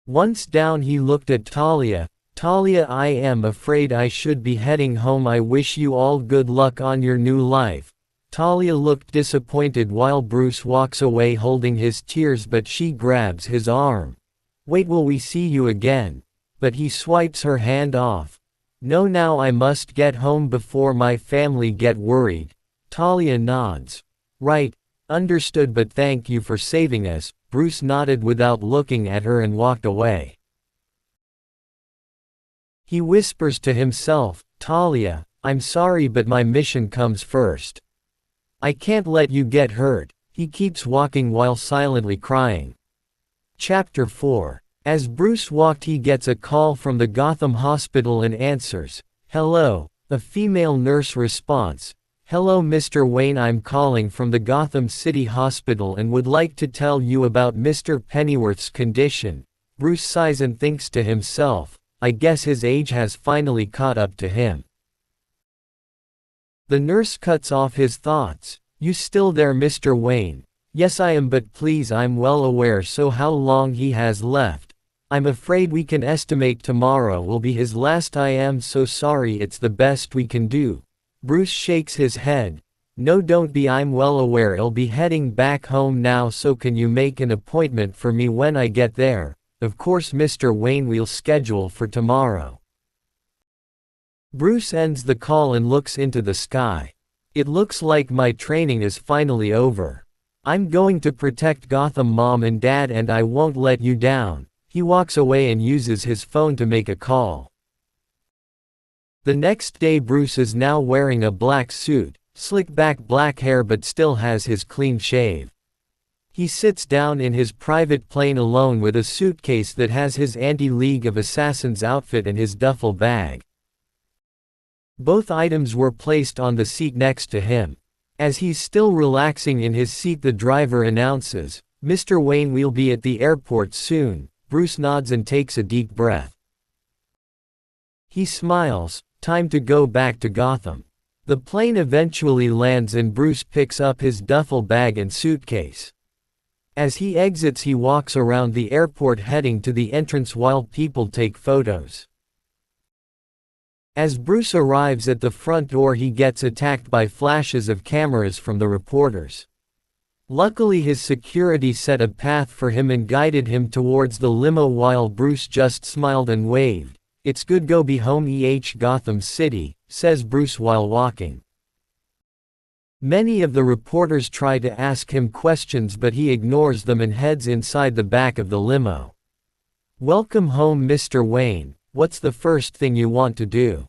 Once down he looked at Talia. "Talia, I am afraid I should be heading home. I wish you all good luck on your new life." Talia looked disappointed while Bruce walks away holding his tears, but she grabs his arm. "Wait, will we see you again?" But he swipes her hand off. "No, now I must get home before my family get worried." Talia nods. "Right, understood, but thank you for saving us." Bruce nodded without looking at her and walked away. He whispers to himself, "Talia, I'm sorry, but my mission comes first. I can't let you get hurt." He keeps walking while silently crying. Chapter 4. As Bruce walked, he gets a call from the Gotham hospital and answers. "Hello," a female nurse responds. "Hello, Mr. Wayne, I'm calling from the Gotham City Hospital and would like to tell you about Mr. Pennyworth's condition." Bruce sighs and thinks to himself, I guess his age has finally caught up to him. The nurse cuts off his thoughts. "You still there, Mr. Wayne?" "Yes, I am, but please, I'm well aware. So how long he has left?" "I'm afraid we can estimate tomorrow will be his last. I am so sorry, it's the best we can do." Bruce shakes his head. "No, don't be, I'm well aware. I'll be heading back home now, so can you make an appointment for me when I get there?" "Of course, Mr. Wayne, we'll schedule for tomorrow." Bruce ends the call and looks into the sky. "It looks like my training is finally over. I'm going to protect Gotham, Mom and Dad, and I won't let you down." He walks away and uses his phone to make a call. The next day, Bruce is now wearing a black suit, slick back black hair, but still has his clean shave. He sits down in his private plane alone with a suitcase that has his anti-League of Assassins outfit and his duffel bag. Both items were placed on the seat next to him. As he's still relaxing in his seat, the driver announces, "Mr. Wayne, we'll be at the airport soon." Bruce nods and takes a deep breath. He smiles. Time to go back to Gotham. The plane eventually lands and Bruce picks up his duffel bag and suitcase. As he exits, he walks around the airport heading to the entrance while people take photos. As Bruce arrives at the front door, he gets attacked by flashes of cameras from the reporters. Luckily, his security set a path for him and guided him towards the limo while Bruce just smiled and waved. "It's good go be home Gotham City," says Bruce while walking. Many of the reporters try to ask him questions, but he ignores them and heads inside the back of the limo. "Welcome home, Mr. Wayne. What's the first thing you want to do?"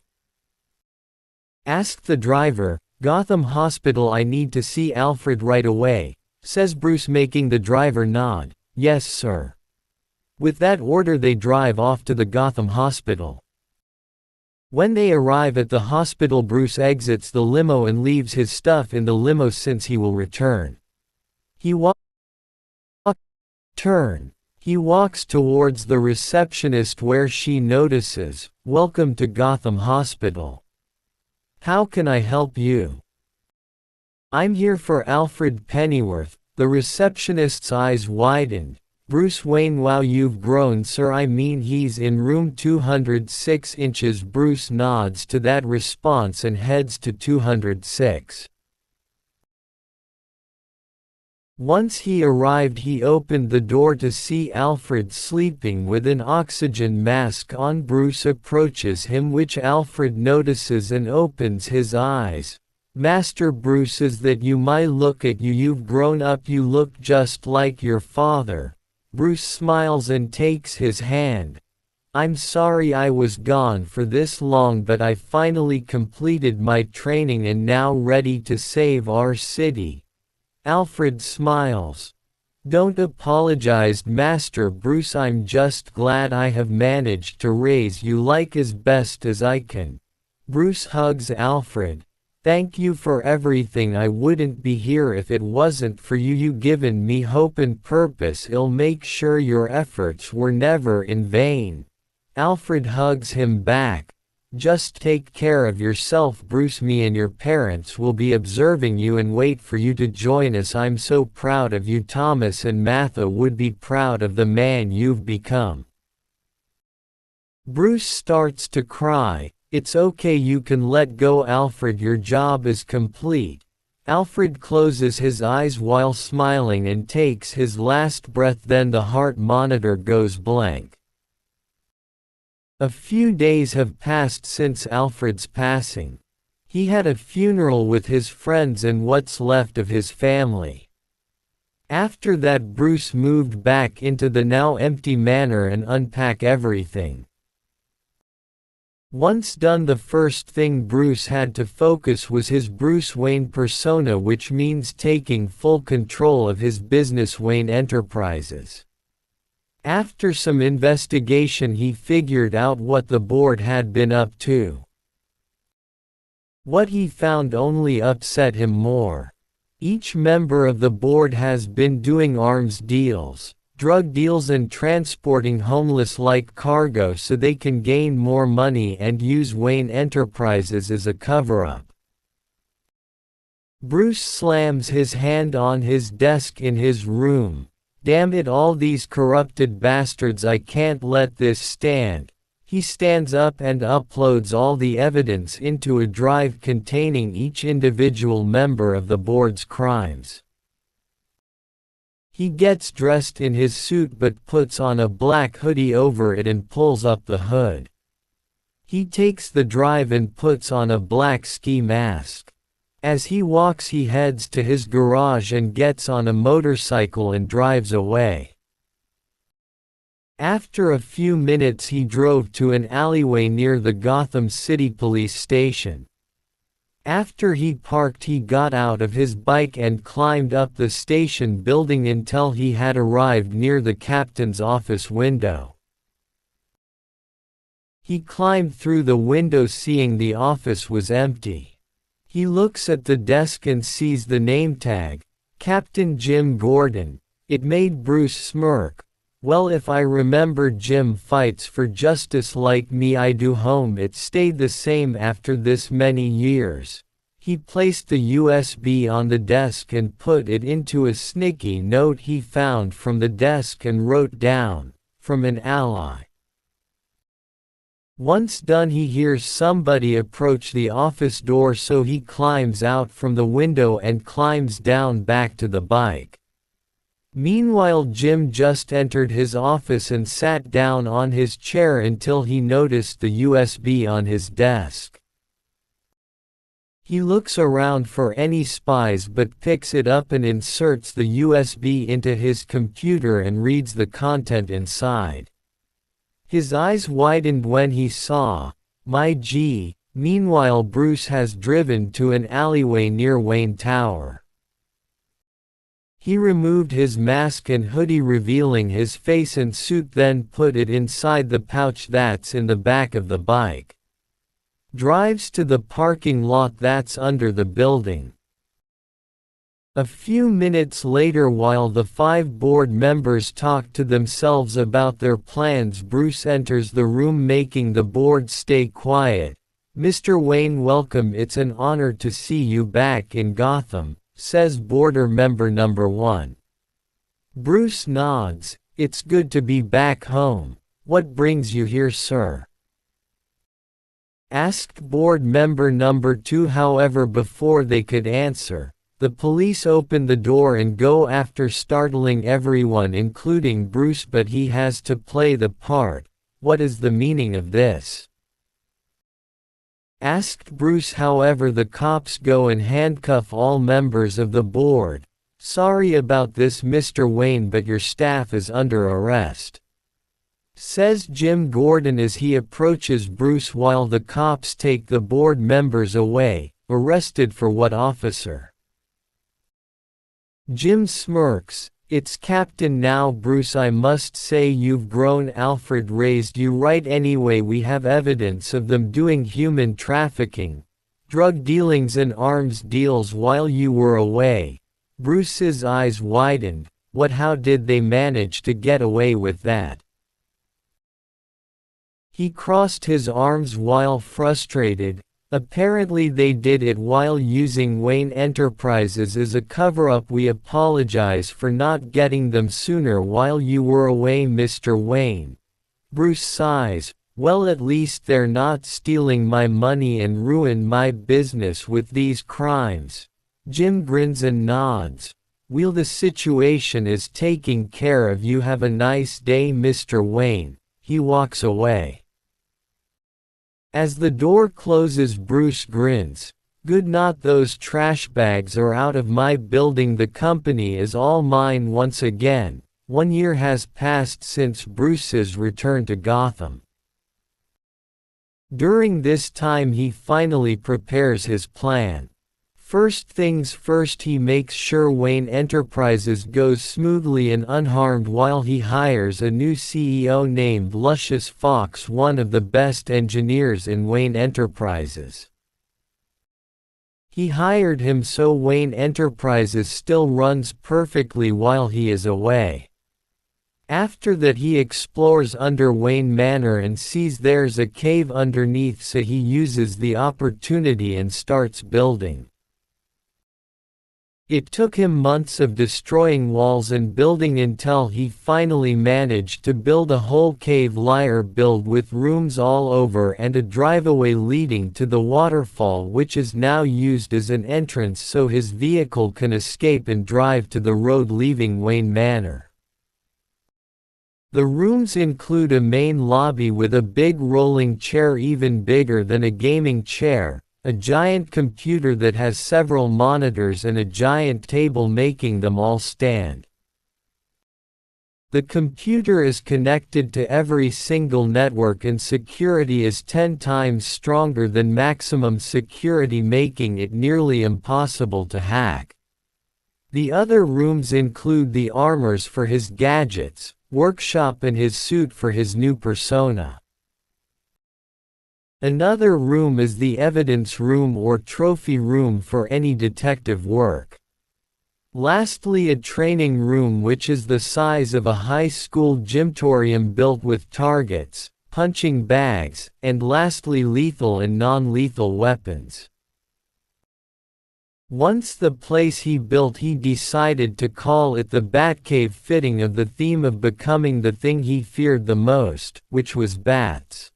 asked the driver. "Gotham Hospital, I need to see Alfred right away," says Bruce, making the driver nod. "Yes, sir." With that order, they drive off to the Gotham Hospital. When they arrive at the hospital, Bruce exits the limo and leaves his stuff in the limo since he will return. He walks towards the receptionist where she notices, "Welcome to Gotham Hospital. How can I help you?" "I'm here for Alfred Pennyworth." The receptionist's eyes widened. "Bruce Wayne, wow, you've grown, sir. I mean, he's in room 206 inches. Bruce nods to that response and heads to 206. Once he arrived, he opened the door to see Alfred sleeping with an oxygen mask on. Bruce approaches him, which Alfred notices and opens his eyes. "Master Bruce, is that you? My look at you, you've grown up, you look just like your father." Bruce smiles and takes his hand. "I'm sorry I was gone for this long, but I finally completed my training and now ready to save our city." Alfred smiles. "Don't apologize, Master Bruce. I'm just glad I have managed to raise you like as best as I can." Bruce hugs Alfred. "Thank you for everything. I wouldn't be here if it wasn't for you. You given me hope and purpose. I'll make sure your efforts were never in vain." Alfred hugs him back. "Just take care of yourself, Bruce. Me and your parents will be observing you and wait for you to join us. I'm so proud of you. Thomas and Martha would be proud of the man you've become." Bruce starts to cry. It's okay, you can let go, Alfred, your job is complete. Alfred closes his eyes while smiling and takes his last breath, then the heart monitor goes blank. A few days have passed since Alfred's passing. He had a funeral with his friends and what's left of his family. After that, Bruce moved back into the now empty manor and unpacked everything. Once done, the first thing Bruce had to focus was his Bruce Wayne persona, which means taking full control of his business, Wayne Enterprises. After some investigation, he figured out what the board had been up to. What he found only upset him more. Each member of the board has been doing arms deals, drug deals, and transporting homeless-like cargo so they can gain more money and use Wayne Enterprises as a cover-up. Bruce slams his hand on his desk in his room. Damn it all, these corrupted bastards, I can't let this stand. He stands up and uploads all the evidence into a drive containing each individual member of the board's crimes. He gets dressed in his suit but puts on a black hoodie over it and pulls up the hood. He takes the drive and puts on a black ski mask. As he walks, he heads to his garage and gets on a motorcycle and drives away. After a few minutes, he drove to an alleyway near the Gotham City Police Station. After he parked, he got out of his bike and climbed up the station building until he had arrived near the captain's office window. He climbed through the window, seeing the office was empty. He looks at the desk and sees the name tag, Captain Jim Gordon. It made Bruce smirk. Well, if I remember, Jim fights for justice like me I do. Home, it stayed the same after this many years. He placed the USB on the desk and put it into a sticky note he found from the desk and wrote down, "From an ally." Once done, he hears somebody approach the office door, so he climbs out from the window and climbs down back to the bike. Meanwhile, Jim just entered his office and sat down on his chair until he noticed the USB on his desk. He looks around for any spies but picks it up and inserts the USB into his computer and reads the content inside. His eyes widened when he saw, "My G." Meanwhile, Bruce has driven to an alleyway near Wayne Tower. He removed his mask and hoodie, revealing his face and suit, then put it inside the pouch that's in the back of the bike. Drives to the parking lot that's under the building. A few minutes later, while the 5 board members talk to themselves about their plans, Bruce enters the room, making the board stay quiet. "Mr. Wayne, welcome. It's an honor to see you back in Gotham," says boarder member number 1. Bruce nods. "It's good to be back home. What brings you here, sir?" Asked board member number 2. However, before they could answer, the police open the door and go after, startling everyone including Bruce, but he has to play the part. "What is the meaning of this?" Asked Bruce. However, the cops go and handcuff all members of the board. "Sorry about this, Mr. Wayne, but your staff is under arrest," says Jim Gordon as he approaches Bruce while the cops take the board members away. "Arrested for what, officer?" Jim smirks. "It's Captain now, Bruce. I must say you've grown. Alfred raised you right. Anyway, we have evidence of them doing human trafficking, drug dealings and arms deals while you were away." Bruce's eyes widened. "What? How did they manage to get away with that?" He crossed his arms while frustrated. "Apparently they did it while using Wayne Enterprises as a cover-up. We apologize for not getting them sooner while you were away, Mr. Wayne." Bruce sighs. Well, at least they're not stealing my money and ruin my business with these crimes. Jim grins and nods. Well, the situation is taken care of. You have a nice day, Mr. Wayne. He walks away. As the door closes, Bruce grins. Good, not those trash bags are out of my building. The company is all mine once again. 1 year has passed since Bruce's return to Gotham. During this time he finally prepares his plan. First things first, he makes sure Wayne Enterprises goes smoothly and unharmed while he hires a new CEO named Lucius Fox, one of the best engineers in Wayne Enterprises. He hired him so Wayne Enterprises still runs perfectly while he is away. After that he explores under Wayne Manor and sees there's a cave underneath, so he uses the opportunity and starts building. It took him months of destroying walls and building until he finally managed to build a whole cave layer build with rooms all over and a driveway leading to the waterfall, which is now used as an entrance so his vehicle can escape and drive to the road leaving Wayne Manor. The rooms include a main lobby with a big rolling chair even bigger than a gaming chair, a giant computer that has several monitors and a giant table making them all stand. The computer is connected to every single network and security is 10 times stronger than maximum security, making it nearly impossible to hack. The other rooms include the armors for his gadgets, workshop and his suit for his new persona. Another room is the evidence room or trophy room for any detective work. Lastly, a training room which is the size of a high school gymtorium built with targets, punching bags, and lastly lethal and non-lethal weapons. Once the place he built, he decided to call it the Batcave, fitting of the theme of becoming the thing he feared the most, which was bats.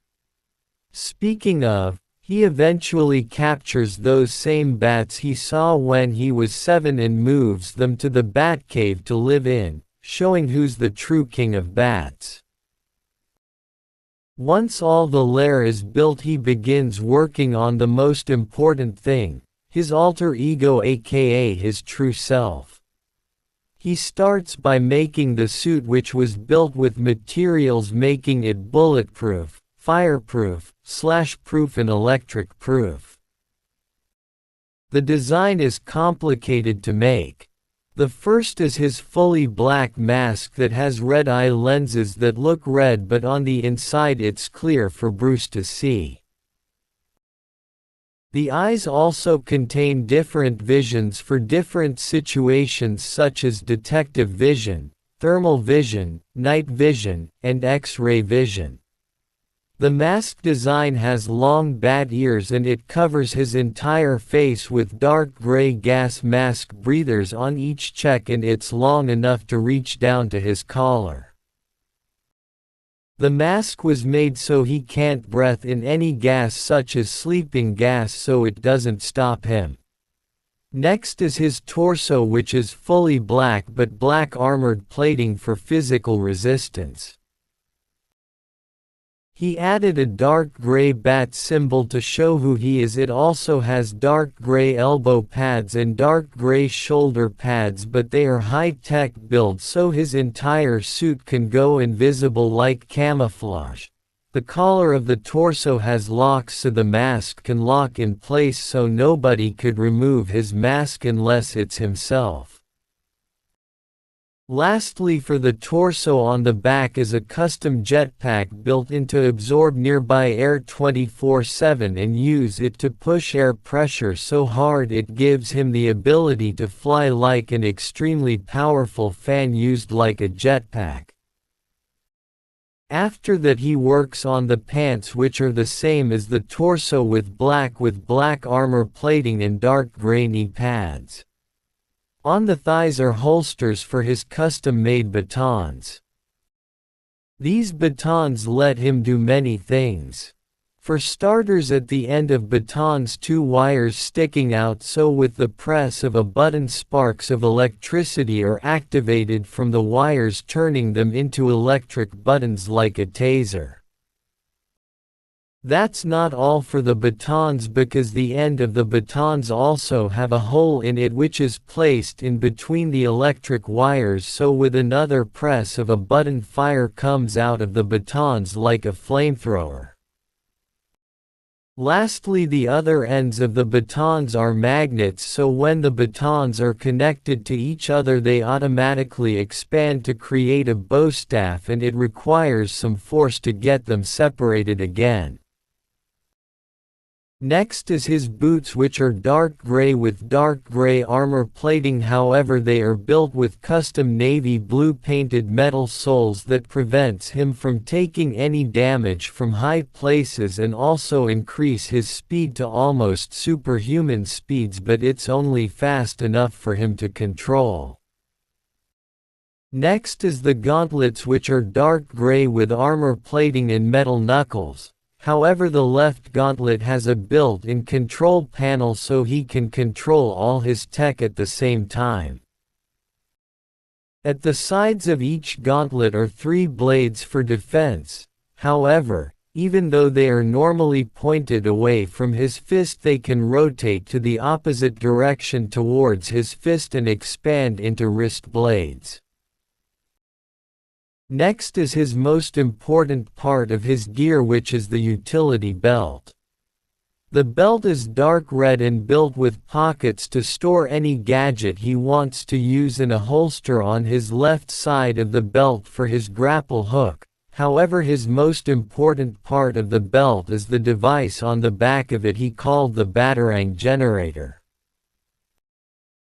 Speaking of, he eventually captures those same bats he saw when he was 7 and moves them to the Batcave to live in, showing who's the true king of bats. Once all the lair is built, he begins working on the most important thing, his alter ego, aka his true self. He starts by making the suit, which was built with materials making it bulletproof, fireproof, slash-proof and electric-proof. The design is complicated to make. The first is his fully black mask that has red eye lenses that look red, but on the inside it's clear for Bruce to see. The eyes also contain different visions for different situations such as detective vision, thermal vision, night vision, and X-ray vision. The mask design has long bat ears and it covers his entire face with dark gray gas mask breathers on each cheek, and it's long enough to reach down to his collar. The mask was made so he can't breathe in any gas such as sleeping gas, so it doesn't stop him. Next is his torso, which is fully black but black armored plating for physical resistance. He added a dark gray bat symbol to show who he is. It also has dark gray elbow pads and dark gray shoulder pads, but they are high-tech build so his entire suit can go invisible like camouflage. The collar of the torso has locks so the mask can lock in place so nobody could remove his mask unless it's himself. Lastly, for the torso on the back is a custom jetpack built in to absorb nearby air 24/7 and use it to push air pressure so hard it gives him the ability to fly like an extremely powerful fan used like a jetpack. After that he works on the pants, which are the same as the torso with black armor plating and dark gray knee pads. On the thighs are holsters for his custom-made batons. These batons let him do many things. For starters, at the end of batons, two wires sticking out, so with the press of a button sparks of electricity are activated from the wires, turning them into electric buttons like a taser. That's not all for the batons, because the end of the batons also have a hole in it which is placed in between the electric wires, so with another press of a button fire comes out of the batons like a flamethrower. Lastly, the other ends of the batons are magnets, so when the batons are connected to each other they automatically expand to create a bowstaff, and it requires some force to get them separated again. Next is his boots, which are dark gray with dark gray armor plating, however they are built with custom navy blue painted metal soles that prevents him from taking any damage from high places, and also increase his speed to almost superhuman speeds, but it's only fast enough for him to control. Next is the gauntlets, which are dark gray with armor plating and metal knuckles. However, the left gauntlet has a built-in control panel so he can control all his tech at the same time. At the sides of each gauntlet are 3 blades for defense. However, even though they are normally pointed away from his fist, they can rotate to the opposite direction towards his fist and expand into wrist blades. Next is his most important part of his gear, which is the utility belt. The belt is dark red and built with pockets to store any gadget he wants to use, and a holster on his left side of the belt for his grapple hook. However, his most important part of the belt is the device on the back of it he called the Batarang generator.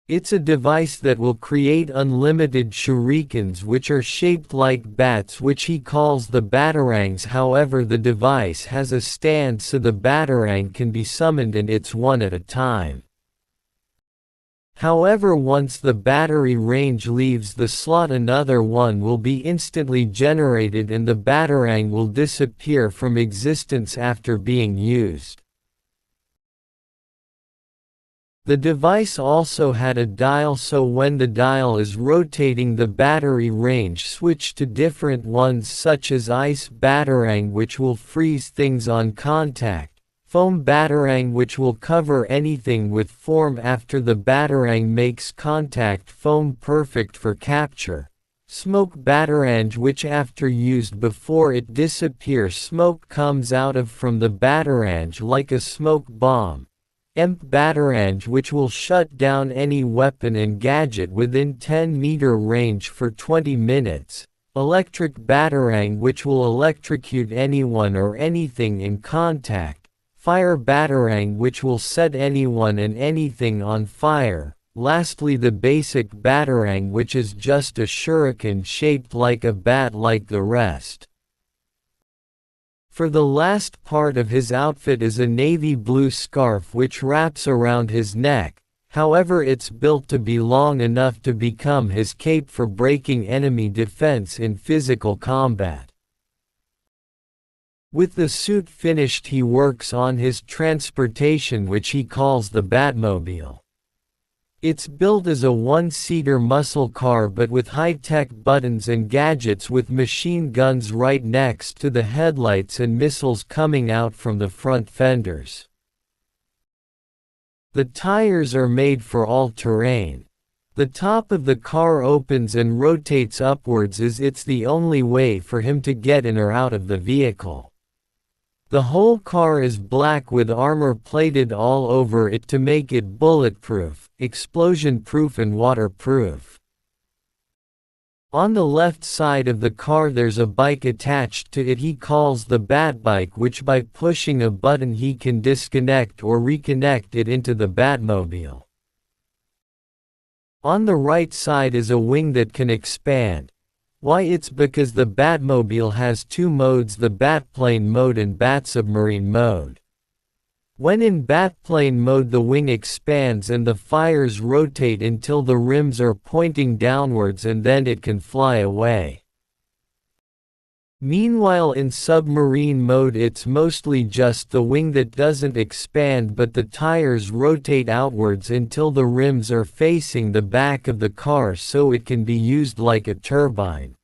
It's a device that will create unlimited shurikens, which are shaped like bats, which he calls the batarangs. However, the device has a stand so the batarang can be summoned, and it's one at a time. However, once the battery range leaves the slot, another one will be instantly generated and the batarang will disappear from existence after being used. The device also had a dial, so when the dial is rotating the battery range switch to different ones, such as ice batarang, which will freeze things on contact, foam batarang, which will cover anything with form after the batarang makes contact, foam perfect for capture, smoke batarang, which after used before it disappears, smoke comes out of from the batarang like a smoke bomb, Emp Batarang, which will shut down any weapon and gadget within 10-meter range for 20 minutes. Electric Batarang, which will electrocute anyone or anything in contact. Fire Batarang, which will set anyone and anything on fire. Lastly, the basic Batarang, which is just a shuriken shaped like a bat like the rest. For the last part of his outfit is a navy blue scarf which wraps around his neck, however it's built to be long enough to become his cape for breaking enemy defense in physical combat. With the suit finished, he works on his transportation, which he calls the Batmobile. It's built as a one-seater muscle car but with high-tech buttons and gadgets, with machine guns right next to the headlights and missiles coming out from the front fenders. The tires are made for all terrain. The top of the car opens and rotates upwards as it's the only way for him to get in or out of the vehicle. The whole car is black with armor plated all over it to make it bulletproof, explosion-proof and waterproof. On the left side of the car there's a bike attached to it he calls the Batbike, which by pushing a button he can disconnect or reconnect it into the Batmobile. On the right side is a wing that can expand. Why? It's because the Batmobile has 2 modes, the Batplane mode and Batsubmarine mode. When in Batplane mode the wing expands and the fires rotate until the rims are pointing downwards and then it can fly away. Meanwhile in submarine mode it's mostly just the wing that doesn't expand but the tires rotate outwards until the rims are facing the back of the car so it can be used like a turbine.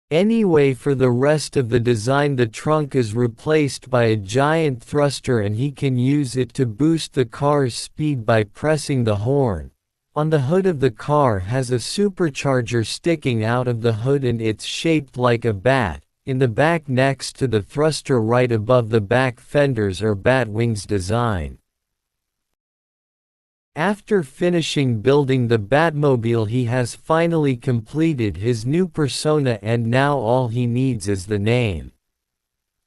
Anyway, for the rest of the design the trunk is replaced by a giant thruster and he can use it to boost the car's speed by pressing the horn. On the hood of the car has a supercharger sticking out of the hood and it's shaped like a bat. In the back next to the thruster right above the back fenders are bat wings design. After finishing building the Batmobile he has finally completed his new persona and now all he needs is the name.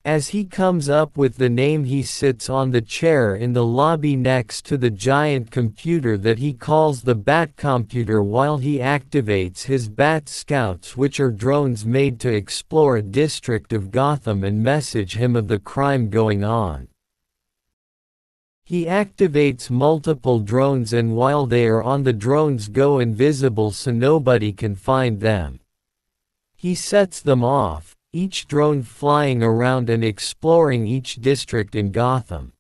As he comes up with the name he sits on the chair in the lobby next to the giant computer that he calls the Batcomputer while he activates his Bat Scouts, which are drones made to explore a district of Gotham and message him of the crime going on. He activates multiple drones and while they are on the drones go invisible so nobody can find them. He sets them off, each drone flying around and exploring each district in Gotham.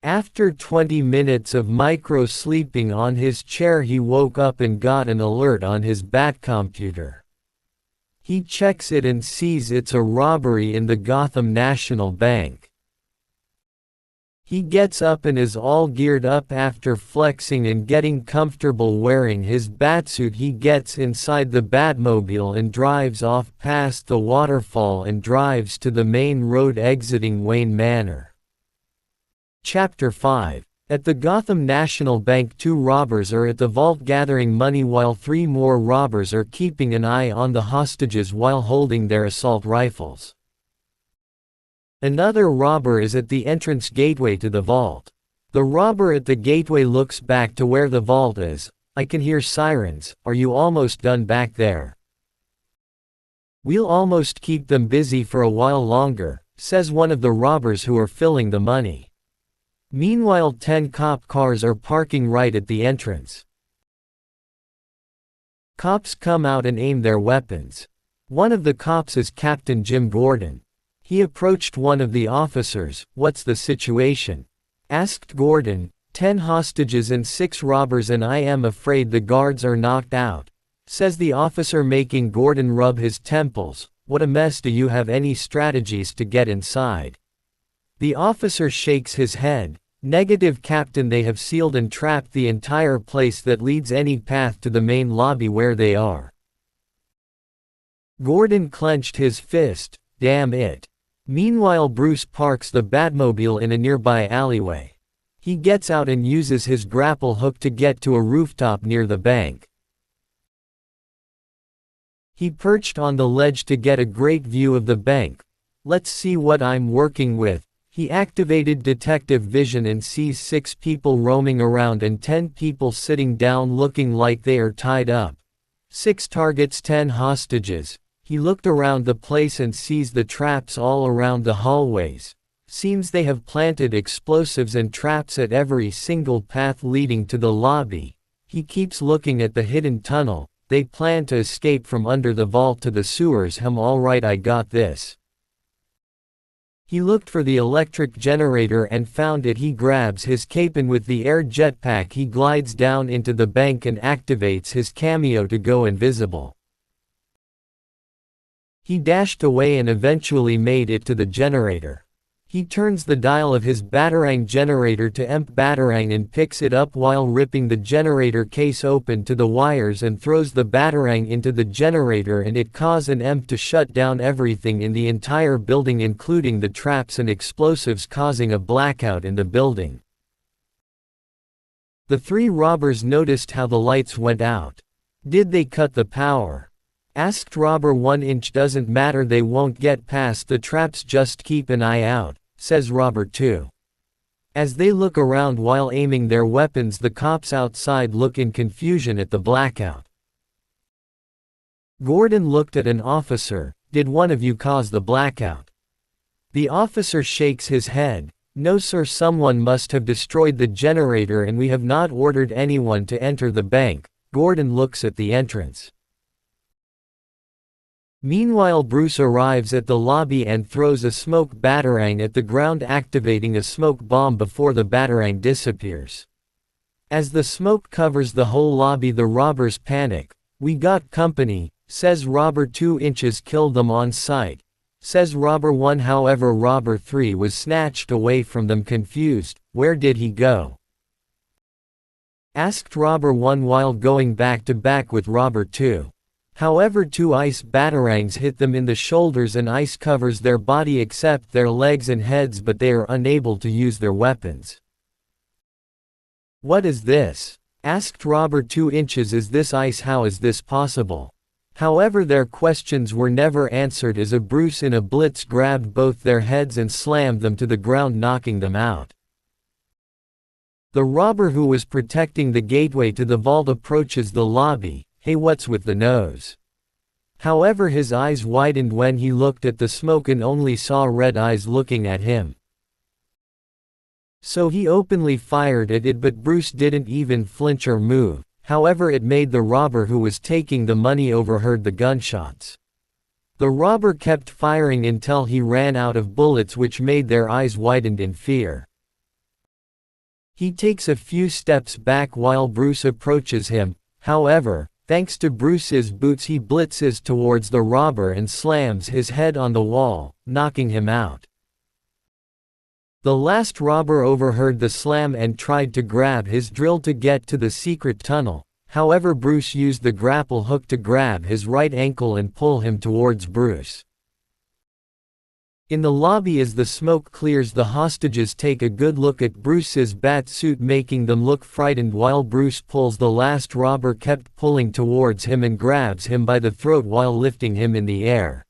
After 20 minutes of micro-sleeping on his chair he woke up and got an alert on his Batcomputer. He checks it and sees it's a robbery in the Gotham National Bank. He gets up and is all geared up. After flexing and getting comfortable wearing his batsuit he gets inside the Batmobile and drives off past the waterfall and drives to the main road exiting Wayne Manor. Chapter 5. At the Gotham National Bank 2 robbers are at the vault gathering money while 3 more robbers are keeping an eye on the hostages while holding their assault rifles. Another robber is at the entrance gateway to the vault. The robber at the gateway looks back to where the vault is. "I can hear sirens, are you almost done back there?" "We'll almost keep them busy for a while longer," says one of the robbers who are filling the money. Meanwhile 10 cop cars are parking right at the entrance. Cops come out and aim their weapons. One of the cops is Captain Jim Gordon. He approached one of the officers. "What's the situation?" asked Gordon. 10 hostages and 6 robbers and I am afraid the guards are knocked out," says the officer, making Gordon rub his temples. "What a mess. Do you have any strategies to get inside?" The officer shakes his head. "Negative, Captain. They have sealed and trapped the entire place that leads any path to the main lobby where they are." Gordon clenched his fist. "Damn it." Meanwhile Bruce parks the Batmobile in a nearby alleyway. He gets out and uses his grapple hook to get to a rooftop near the bank. He perched on the ledge to get a great view of the bank. "Let's see what I'm working with." He activated detective vision and sees 6 people roaming around and 10 people sitting down looking like they are tied up. 6 targets, 10 hostages. He looked around the place and sees the traps all around the hallways. Seems they have planted explosives and traps at every single path leading to the lobby. He keeps looking at the hidden tunnel. They plan to escape from under the vault to the sewers. Alright, I got this. He looked for the electric generator and found it. He grabs his cape and with the air jetpack he glides down into the bank and activates his cameo to go invisible. He dashed away and eventually made it to the generator. He turns the dial of his Batarang generator to EMP Batarang and picks it up while ripping the generator case open to the wires and throws the Batarang into the generator, and it causes an EMP to shut down everything in the entire building including the traps and explosives, causing a blackout in the building. The 3 robbers noticed how the lights went out. "Did they cut the power?" asked robber 1 inch. "Doesn't matter, they won't get past the traps, just keep an eye out," says robber 2. As they look around while aiming their weapons, the cops outside look in confusion at the blackout. Gordon looked at an officer. "Did one of you cause the blackout?" The officer shakes his head. "No sir, someone must have destroyed the generator and we have not ordered anyone to enter the bank." Gordon looks at the entrance. Meanwhile, Bruce arrives at the lobby and throws a smoke batarang at the ground, activating a smoke bomb before the batarang disappears. As the smoke covers the whole lobby, the robbers panic. "We got company," says Robber 2 inches. "Killed them on sight," says Robber 1. However, Robber 3 was snatched away from them. Confused, "Where did he go?" asked Robber 1 while going back to back with Robber 2. However, 2 ice batarangs hit them in the shoulders and ice covers their body except their legs and heads, but they are unable to use their weapons. "What is this?" asked Robber 2 inches. "Is this ice? How is this possible?" However, their questions were never answered as a Bruce in a blitz grabbed both their heads and slammed them to the ground, knocking them out. The robber who was protecting the gateway to the vault approaches the lobby. "Hey, what's with the nose?" However, his eyes widened when he looked at the smoke and only saw red eyes looking at him. So he openly fired at it, but Bruce didn't even flinch or move. However, it made the robber who was taking the money overheard the gunshots. The robber kept firing until he ran out of bullets, which made their eyes widened in fear. He takes a few steps back while Bruce approaches him. However, thanks to Bruce's boots, he blitzes towards the robber and slams his head on the wall, knocking him out. The last robber overheard the slam and tried to grab his drill to get to the secret tunnel. However, Bruce used the grapple hook to grab his right ankle and pull him towards Bruce. In the lobby, as the smoke clears, the hostages take a good look at Bruce's bat suit, making them look frightened while Bruce pulls. The last robber kept pulling towards him and grabs him by the throat while lifting him in the air.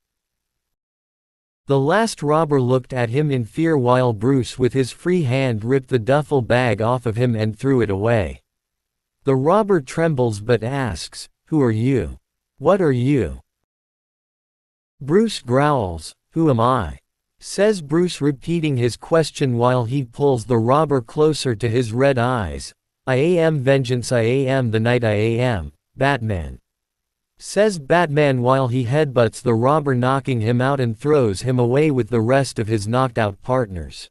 The last robber looked at him in fear while Bruce with his free hand ripped the duffel bag off of him and threw it away. The robber trembles but asks, "Who are you? What are you?" Bruce growls, "Who am I?" says Bruce, repeating his question while he pulls the robber closer to his red eyes. "I am vengeance, I am the night, I am Batman," says Batman while he headbutts the robber, knocking him out and throws him away with the rest of his knocked out partners.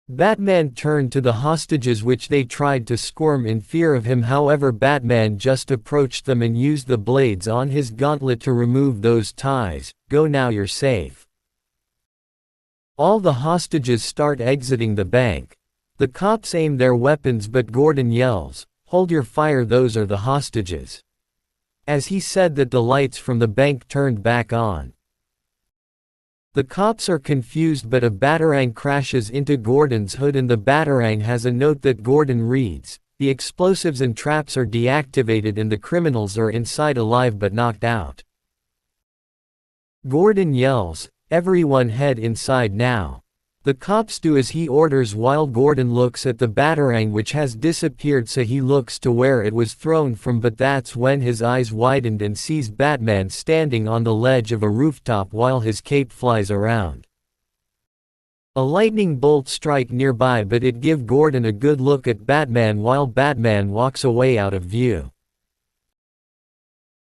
Batman turned to the hostages, which they tried to squirm in fear of him. However, Batman just approached them and used the blades on his gauntlet to remove those ties. "Go now, you're safe." All the hostages start exiting the bank. The cops aim their weapons, but Gordon yells, "Hold your fire, those are the hostages." As he said that, the lights from the bank turned back on. The cops are confused, but a batarang crashes into Gordon's hood and the batarang has a note that Gordon reads. The explosives and traps are deactivated and the criminals are inside alive but knocked out. Gordon yells, "Everyone head inside now." The cops do as he orders while Gordon looks at the batarang, which has disappeared, so he looks to where it was thrown from, but that's when his eyes widened and sees Batman standing on the ledge of a rooftop while his cape flies around. A lightning bolt strikes nearby, but it gives Gordon a good look at Batman while Batman walks away out of view.